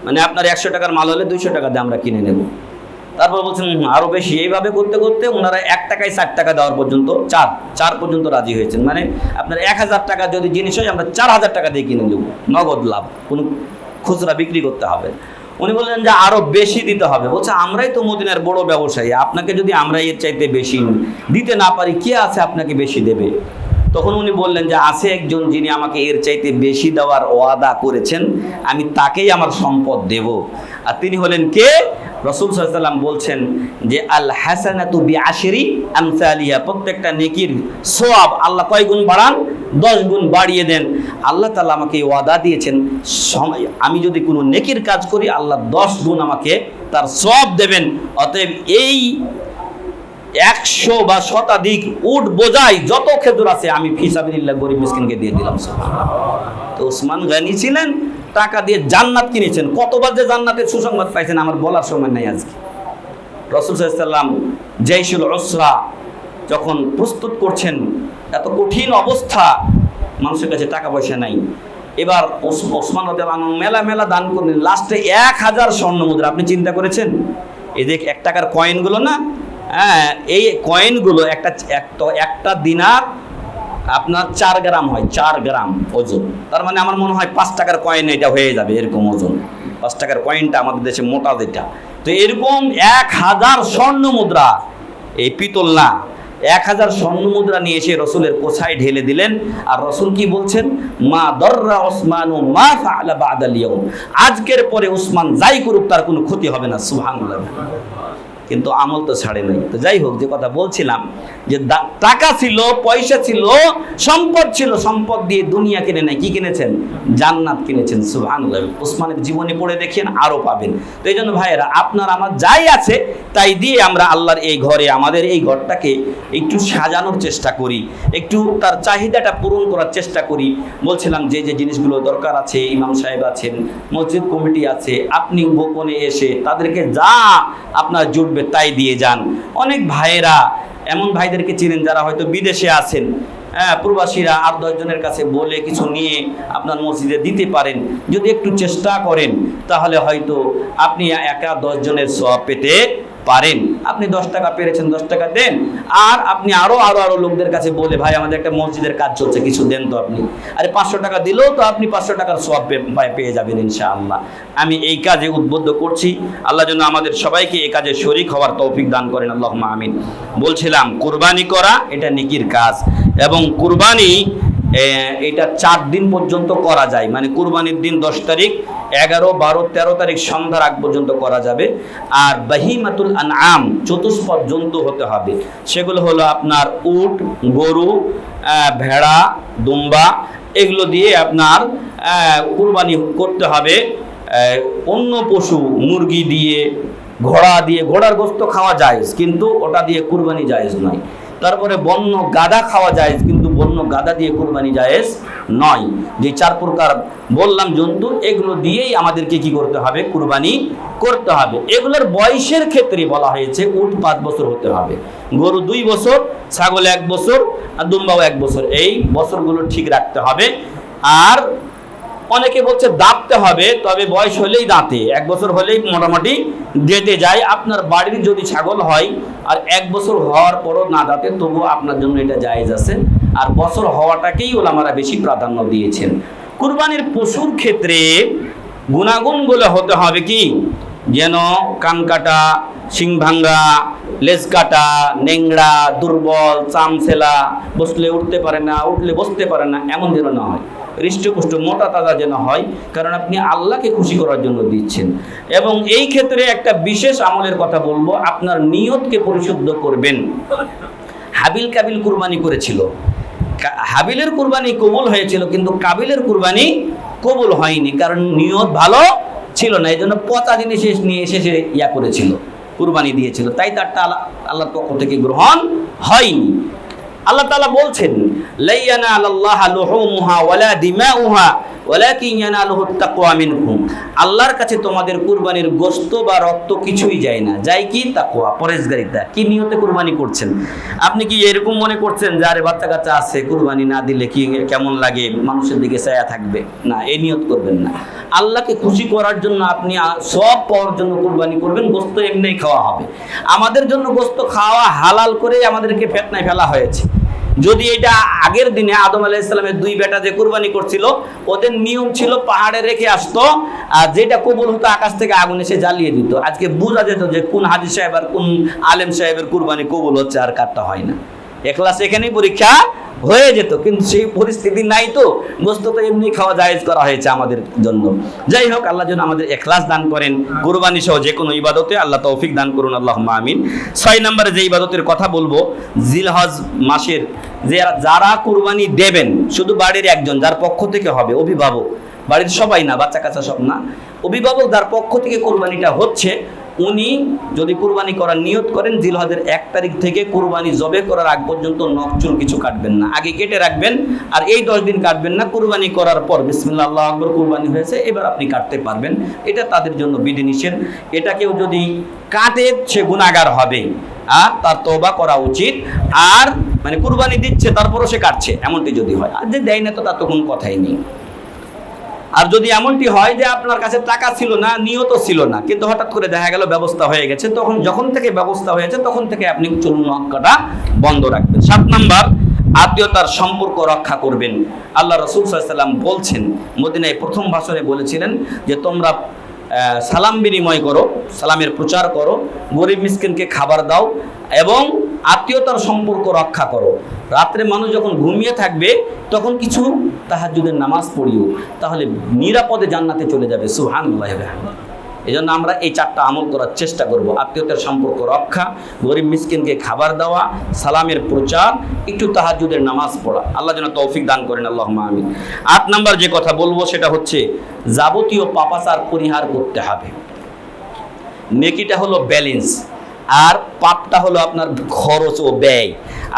মানে আপনার 100 টাকার মাল হলে 200 টাকা দিয়ে আমরা কিনে নেব। তারপর বলছেন আরো বেশি। এইভাবে করতে করতে ওনারা 1 টাকায় 4 টাকা দেওয়ার পর্যন্ত, চার পর্যন্ত রাজি হয়েছেন। মানে আপনার 1000 টাকা যদি জিনিস হয় আমরা 4000 টাকা দিয়ে কিনে নেব, নগদ লাভ, কোনো খুচরা বিক্রি করতে হবে। উনি বললেন যে আরো বেশি দিতে হবে। বলছে আমরাই তো মদিনার বড় ব্যবসায়ী, আপনাকে যদি আমরা এর চাইতে বেশি দিতে না পারি, কে আছে আপনাকে বেশি দেবে? তখন উনি বললেন যে আছে একজন যিনি আমাকে এর চাইতে বেশি দেওয়ার ওয়াদা করেছেন, আমি তাকেই আমার সম্পদ দেব। আর তিনি হলেন কে? রাসূল সাল্লাল্লাহু আলাইহি ওয়াসাল্লাম বলছেন যে আল হাসানাতু বিআশরি আমসালিহা, প্রত্যেকটা নেকির সওয়াব আল্লাহ কয় গুণ বাড়ান? 10 গুণ বাড়িয়ে দেন। আল্লাহ তাআলা আমাকে ওয়াদা দিয়েছেন, আমি যদি কোনো নেকির কাজ করি আল্লাহ 10 গুণ আমাকে তার সওয়াব দেবেন। অতএব এই 100 বা শতাধিক উট বোঝাই যত খেজুর আছে আমি ফিসাবিলিল্লাহ গরিব মিসকিনকে দিয়ে দিলাম। তো ওসমান গনি ছিলেন, টাকা দিয়ে জান্নাত কিনেছেন। কতবার যে জান্নাতের সুসংবাদ পাইছেন আমার বলার সময় নাই আজকে। রাসূল সাল্লাল্লাহু আলাইহি ওয়াসাল্লাম জাইশুল উসরা যখন প্রস্তুত করছেন, এত কঠিন অবস্থা, মানুষের কাছে টাকা পয়সা নাই। এবার ওসমান রাদিয়াল্লাহু আনহু মেলা মেলা দান করলেন। লাস্টে 1000 স্বর্ণ মুদ্রা। আপনি চিন্তা করেছেন এই যে 1 টাকার কয়েনগুলো না, হ্যাঁ, এই কয়েনগুলো একটা দিনার আপনার 4 গ্রাম হয়, 4 গ্রাম ওজন। তার মানে আমার মনে হয় 5 টাকার কয়েন এটা হয়ে যাবে এরকম ওজন। 5 টাকার কয়েনটা আমাদের দেশে মোটা যেটা, তো এরকম 1000 স্বর্ণ মুদ্রা, এই পিতল না, 1000 স্বর্ণ মুদ্রা নিয়ে এসে রসুলের কোছায় ঢেলে দিলেন। আর রসুল কি বলছেন? মা দররা ওসমানু মা ফাআলা বাদাল ইয়াউম, আজকের পরে ওসমান যাই করুক তার কোনো ক্ষতি হবে না। সুবহানাল্লাহ। কিন্তু আমল তো ছাড়ে নাই। তো যাই হোক, যে কথা বলছিলাম যে টাকা ছিল, পয়সা ছিল, সম্পদ ছিল, সম্পদ দিয়ে দুনিয়া কিনে নাই, কি কিনেছেন? জান্নাত কিনেছেন। সুবহানাল্লাহ। ওসমানের জীবনী পড়ে দেখেন, আরো পাবেন। তো এই জন্য ভাইয়েরা, আপনার আমার যাই আছে তাই দিয়ে আমরা আল্লাহর এই ঘরে, আমাদের এই ঘরটাকে একটু সাজানোর চেষ্টা করি, একটু তার চাহিদাটা পূরণ করার চেষ্টা করি। বলছিলাম যে যে জিনিসগুলো দরকার আছে, ইমাম সাহেব আছেন, মসজিদ কমিটি আছে, আপনি গোপনে এসে তাদেরকে যা আপনার জুটবে তাই দিয়ে যান। অনেক ভাইয়েরা, এমন ভাইদেরকে চিনেন যারা হয়তো বিদেশে আছেন, হ্যাঁ, প্রবাসীরা 8-10 জনের কাছে বলে কিছু নিয়ে আপনার মসজিদে দিতে পারেন। যদি একটু চেষ্টা করেন তাহলে হয়তো আপনি একা 10 জনের সওয়াব পেতে পারেন। আপনি 10 টাকা পেরেছেন, 10 টাকা দেন। আর আপনি আরো লোকদের কাছে বলে, ভাই আমাদের একটা মসজিদের কাজ চলছে, কিছু দেন তো আপনি। আরে 500 টাকা দিলেও তো আপনি 500 টাকার সওয়াব পেয়ে যাবেন ইনশাআল্লাহ। আমি এই কাজে উদ্বুদ্ধ করছি। আল্লাহ যেন আমাদের সবাইকে এই কাজে শরীক হওয়ার তৌফিক দান করেন, আল্লাহুম্মা আমিন। বলছিলাম কুরবানি করা এটা নেকির কাজ, এবং কুরবানি এটা 4 দিন পর্যন্ত করা যায়। মানে কুরবানির দিন 10 তারিখ, 11, 12, 13 তারিখ সন্ধ্যার আগ পর্যন্ত করা যাবে। আর বাহিমাতুল আনআম, চতুষ্পদ জন্তু হতে হবে। সেগুলো হলো আপনার উট, গরু, ভেড়া, দুম্বা, এগুলো দিয়ে আপনার কুরবানি করতে হবে। অন্য পশু, মুরগি দিয়ে, ঘোড়া দিয়ে, ঘোড়ার গোশত খাওয়া যায় কিন্তু ওটা দিয়ে কুরবানি জায়েজ নয়। তারপরে বন্য গাধা খাওয়া যায় কিন্তু বন্য গাধা দিয়ে কুরবানি জায়েজ নয়। যে 4 প্রকার বললাম জন্তু, এগুলো দিয়েই আমাদেরকে কি করতে হবে? কুরবানি করতে হবে। এগুলোর বয়সের ক্ষেত্রে বলা হয়েছে উট 5 বছর হতে হবে, গরু 2 বছর, ছাগল 1 বছর, আর দুম্বাও 1 বছর। এই বছরগুলো ঠিক রাখতে হবে। আর অনেকে বলছে দাঁততে হবে, তবে বয়স হলেই দাঁতে, 1 বছর হলেই মোটামুটি ডেটে যায়। আপনার বাড়ির যদি ছাগল হয় আর 1 বছর হওয়ার পরও না দাঁতে, তবুও আপনার জন্য এটা জায়েজ আছে। আর বছর হওয়াটাকেই ওলামারা বেশি প্রাধান্য দিয়েছেন। কুরবানির পশুর ক্ষেত্রে গুণাগুণগুলো হতে হবে কি? যেন কান কাটা, শিং ভাঙ্গা, লেজ কাটা, নেংড়া, দুর্বল, চামচেলা, বসলে উঠতে পারে না, উঠলে বসতে পারে না, এমন যেন না হয়। হৃষ্টপুষ্ট মোটা তাজা যেন হয়, কারণ আপনি আল্লাহকে খুশি করার জন্য দিচ্ছেন। এবং এই ক্ষেত্রে একটা বিশেষ আমলের কথা বলবো, আপনার নিয়তকে পরিশুদ্ধ করবেন। হাবিল কাবিল কুরবানি করেছিল, হাবিলের কুরবানি কবুল হয়েছিল, কিন্তু কাবিলের কুরবানি কবুল হয়নি, কারণ নিয়ত ভালো ছিল না। এই জন্য পচা জিনিস নিয়ে এসে সে করেছিল, কুরবানি দিয়েছিল, তাই তারটা আল্লাহর পক্ষ থেকে গ্রহণ হয়নি। আল্লাহ তাআলা বলছেন, লা ইয়ানালাল্লাহা লুহুমুহা ওয়ালা দিমাউহা ওয়ালাকিন ইয়ানালুহুত তাকওয়া মিনকুম। আল্লাহর কাছে তোমাদের কুরবানির গোশত বা রক্ত কিছুই যায় না, যায় কি? তাকওয়া, পরহেজগারিতা। কি নিয়তে কুরবানি করছেন? আপনি কি এরকম মনে করছেন যে আরে বাচ্চা কাচ্চা আছে, কুরবানি না দিলে কি কেমন লাগে, মানুষের দিকে ছায়া থাকবে? না, এই নিয়ত করবেন না। আল্লাহকে খুশি করার জন্য আপনি সব পাওয়ার জন্য কুরবানি করবেন। গোশত এমনিই খাওয়া হবে। আমাদের জন্য গোশত খাওয়া হালাল করে আমাদেরকে ফিতনায় ফেলা হয়েছে। যদি এটা আগের দিনে আদম আলাইহিস সালামের দুই বেটা যে কুরবানি করছিল, ওদের নিয়ম ছিল পাহাড়ে রেখে আসতো, আর যেটা কবুল হতো আকাশ থেকে আগুন এসে জ্বালিয়ে দিত। আজকে বোঝা যেত যে কোন হাজী সাহেব আর কোন আলেম সাহেবের কুরবানি কবুল হচ্ছে আর কারটা হয় না। এখলাস এখানেই পরীক্ষা হয়ে যেত, কিন্তু সেই পরিস্থিতি নাই। তো গোশত তো এমনি খাওয়া জায়েজ করা হয়েছে আমাদের জন্য। যাই হোক, আল্লাহ যেন আমাদের ইখলাস দান করেন, কুরবানি সহ যে কোনো ইবাদতে আল্লাহ তৌফিক দান করুন, আল্লাহুম্মা আমিন। 6 নম্বরে যে ইবাদতের কথা বলবো, জিলহজ মাসের যারা কুরবানি দেবেন, শুধু বাড়ির একজন যার পক্ষ থেকে হবে, অভিভাবক, বাড়ির সবাই না, বাচ্চা কাচ্চা সব না, অভিভাবক যার পক্ষ থেকে কুরবানিটা হচ্ছে, উনি যদি কুরবানি করার নিয়ত করেন, জিলহজের 1 তারিখ থেকে কুরবানি জবে করার আগ পর্যন্ত নখ চুল কিছু কাটবেন না, আগে কেটে রাখবেন। আর এই 10 দিন কাটবেন না, কুরবানি করার পর বিসমিল্লাহ আল্লাহু আকবার, কুরবানি হয়েছে, এবার আপনি কাটতে পারবেন। এটা তাদের জন্য বিধিনিষেধ। এটা কেউ যদি কাটে সে গুনাহগার হবে, আর তার তওবা করা উচিত। আর মানে কুরবানি দিচ্ছে তারপরও সে কাটছে, এমনটি যদি হয়। আর যে দেয় না, তো তার তো কোনো কথাই নেই। আর যদি এমনটি হয় যে আপনার কাছে টাকা ছিল না, নিয়ত ছিল না, কিন্তু হঠাৎ করে দেখা গেল ব্যবস্থা হয়ে গেছে, তখন যখন থেকে ব্যবস্থা হয়েছে তখন থেকে আপনি চুল নখ কাটা বন্ধ রাখবেন। 7 নাম্বার, আত্মীয়তার সম্পর্ক রক্ষা করবেন। আল্লাহ রাসূল সাল্লাল্লাহু আলাইহি ওয়াসাল্লাম বলছেন, মদিনায় প্রথম ভাষণে বলেছিলেন যে তোমরা সালাম বিনিময় করো, সালামের প্রচার করো, গরিব মিসকিনকে খাবার দাও এবং আত্মীয়তার সম্পর্ক রক্ষা করো। রাত্রে মানুষ যখন ঘুমিয়ে থাকবে তখন কিছু তাহাজ্জুদের নামাজ পড়িও, তাহলে নিরাপদে জান্নাতে চলে যাবে। সুবহানাল্লাহ। এই জন্য আমরা এই 4টা আমল করার চেষ্টা করব। আত্মীয়তার সম্পর্ক রক্ষা, গরিব মিসকিনকে খাবার দেওয়া, সালামের প্রচার, একটু তাহাজ্জুদের নামাজ পড়া। আল্লাহ যেন তৌফিক দান করেন, আল্লাহুম্মা আমিন। 8 নাম্বার যে কথা বলবো সেটা হচ্ছে যাবতীয় পাপাচার পরিহার করতে হবে। নেকিটা হলো ব্যালেন্স, আর পাপটা হলো আপনার খরচ ও ব্যয়।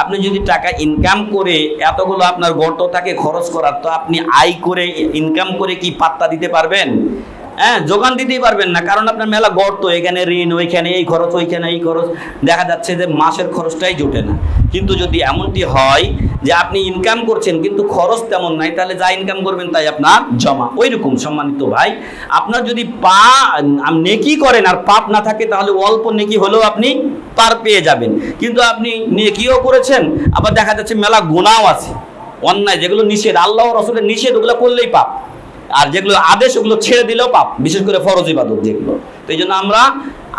আপনি যদি টাকা ইনকাম করে এতগুলো আপনার গর্ত থাকে খরচ করার, তো আপনি আয় করে ইনকাম করে কি পাত্তা দিতে পারবেন? হ্যাঁ, যোগান দিতেই পারবেন না, কারণ আপনার মেলা গর্ত, এখানে ঋণ, ওইখানে এই খরচ, ওইখানে এই খরচ, দেখা যাচ্ছে যে মাসের খরচটাই জোটে না। কিন্তু যদি এমনটি হয় যে আপনি ইনকাম করছেন কিন্তু খরচ তেমন নাই, তাহলে যা ইনকাম করবেন তাই আপনার জমা। ওই রকম সম্মানিত ভাই, আপনার যদি নেকি করেন আর পাপ না থাকে, তাহলে অল্প নেকি হলেও আপনি পার পেয়ে যাবেন। কিন্তু আপনি নেকিও করেছেন, আবার দেখা যাচ্ছে মেলা গুনাহও আছে, অন্যায় যেগুলো নিষেধ, আল্লাহ রাসূলের নিষেধ, ওগুলো করলেই পাপ। আর যেগুলো আদেশ ওগুলো ছেড়ে দিলেও পাপ, বিশেষ করে ফরজ ইবাদত যেগুলো। তো এই জন্য আমরা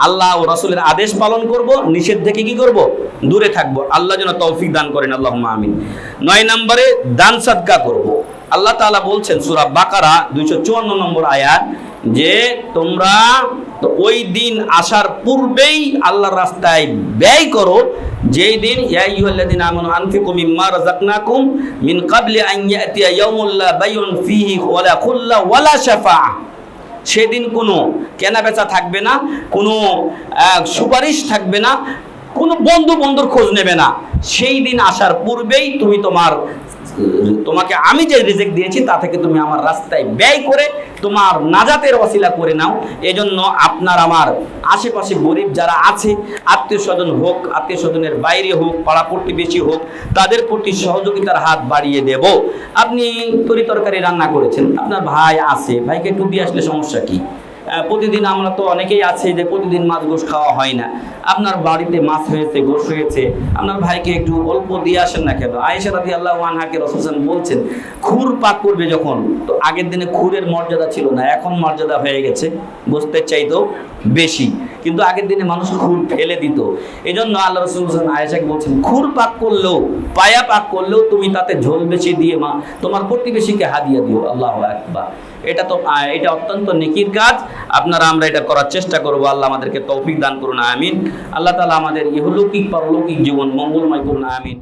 আল্লাহ ও রাসূলের আদেশ পালন করব, নিষেধ থেকে কি করব? দূরে থাকবো। আল্লাহ যেন তৌফিক দান করেন, আল্লাহুম্মা আমিন। 9 নম্বরে দান সাদকা করব। আল্লাহ তাআলা বলছেন সূরা বাকারা 254 নম্বর আয়াত, যে তোমরা ওই দিন আসার পূর্বেই আল্লাহর রাস্তায় ব্যয় করো, যেই দিন ইয়া আইয়ুহাল্লাযীনা আমানু আনফিকু মিম্মা রাযাকনাকুম মিন ক্বাবলি আন ইয়াতিয়া ইয়াউমুল লা বাইউন ফীহি ওয়ালা খুল্লা ওয়ালা শাফাআহ। সেদিন কোনো কেনাবেচা থাকবে না, কোনো সুপারিশ থাকবে না, কোনো বন্ধুর খোঁজ নেবে না। সেই দিন আসার পূর্বেই তুমি তোমাকে আমি যে রিজিক দিয়েছি তা থেকে তুমি আমার রাস্তায় ব্যয় করে তোমার নাজাতের ওসিলা করে নাও। এজন্য আপনার আমার আশেপাশে গরিব যারা আছে, আত্মীয় স্বজন হোক, আত্মীয় স্বজনের বাইরে হোক, পাড়া প্রতিবেশী হোক, তাদের প্রতি সহযোগিতার হাত বাড়িয়ে দেব। আপনি তরি তরকারি রান্না করেছেন, আপনার ভাই আছে, ভাইকে একটু দিয়ে আসলে সমস্যা কি? প্রতিদিন আমরা তো অনেকেই আছি যে প্রতিদিন মাছ গোশ খাওয়া হয় না, আপনার বাড়িতে মাছ হয়েছে, গোশ হয়েছে, আপনার ভাইকে একটু অল্প দিয়ে আসেন না কেন? আয়েশা রাদিয়াল্লাহু আনহাকে রাসূল সাল্লাল্লাহু আলাইহি ওয়াসাল্লাম বলছেন, খুর পাক করবে যখন, তো আগের দিনে খুরের মর্যাদা ছিল না, এখন মর্যাদা হয়ে গেছে, গোশতের চাইতেও বেশি। কিন্তু আগের দিনে মানুষ খুর ফেলে দিত। এই জন্য আল্লাহ রাসূল সাল্লাল্লাহু আলাইহি ওয়াসাল্লাম আয়েশাকে বলছেন, খুর পাক করলেও, পায়া পাক করলেও তুমি তাতে ঝোল বেশি দিয়ে তোমার প্রতিবেশীকে হাদিয়া দিও। আল্লাহু আকবার। এটা অত্যন্ত নেকির কাজ। আমরা এটা করার চেষ্টা করব। আল্লাহ আমাদেরকে তৌফিক দান করুন, আমিন। আল্লাহ তাআলা আমাদের ইহলৌকিক পারলৌকিক জীবন মঙ্গলময় করুন, আমিন।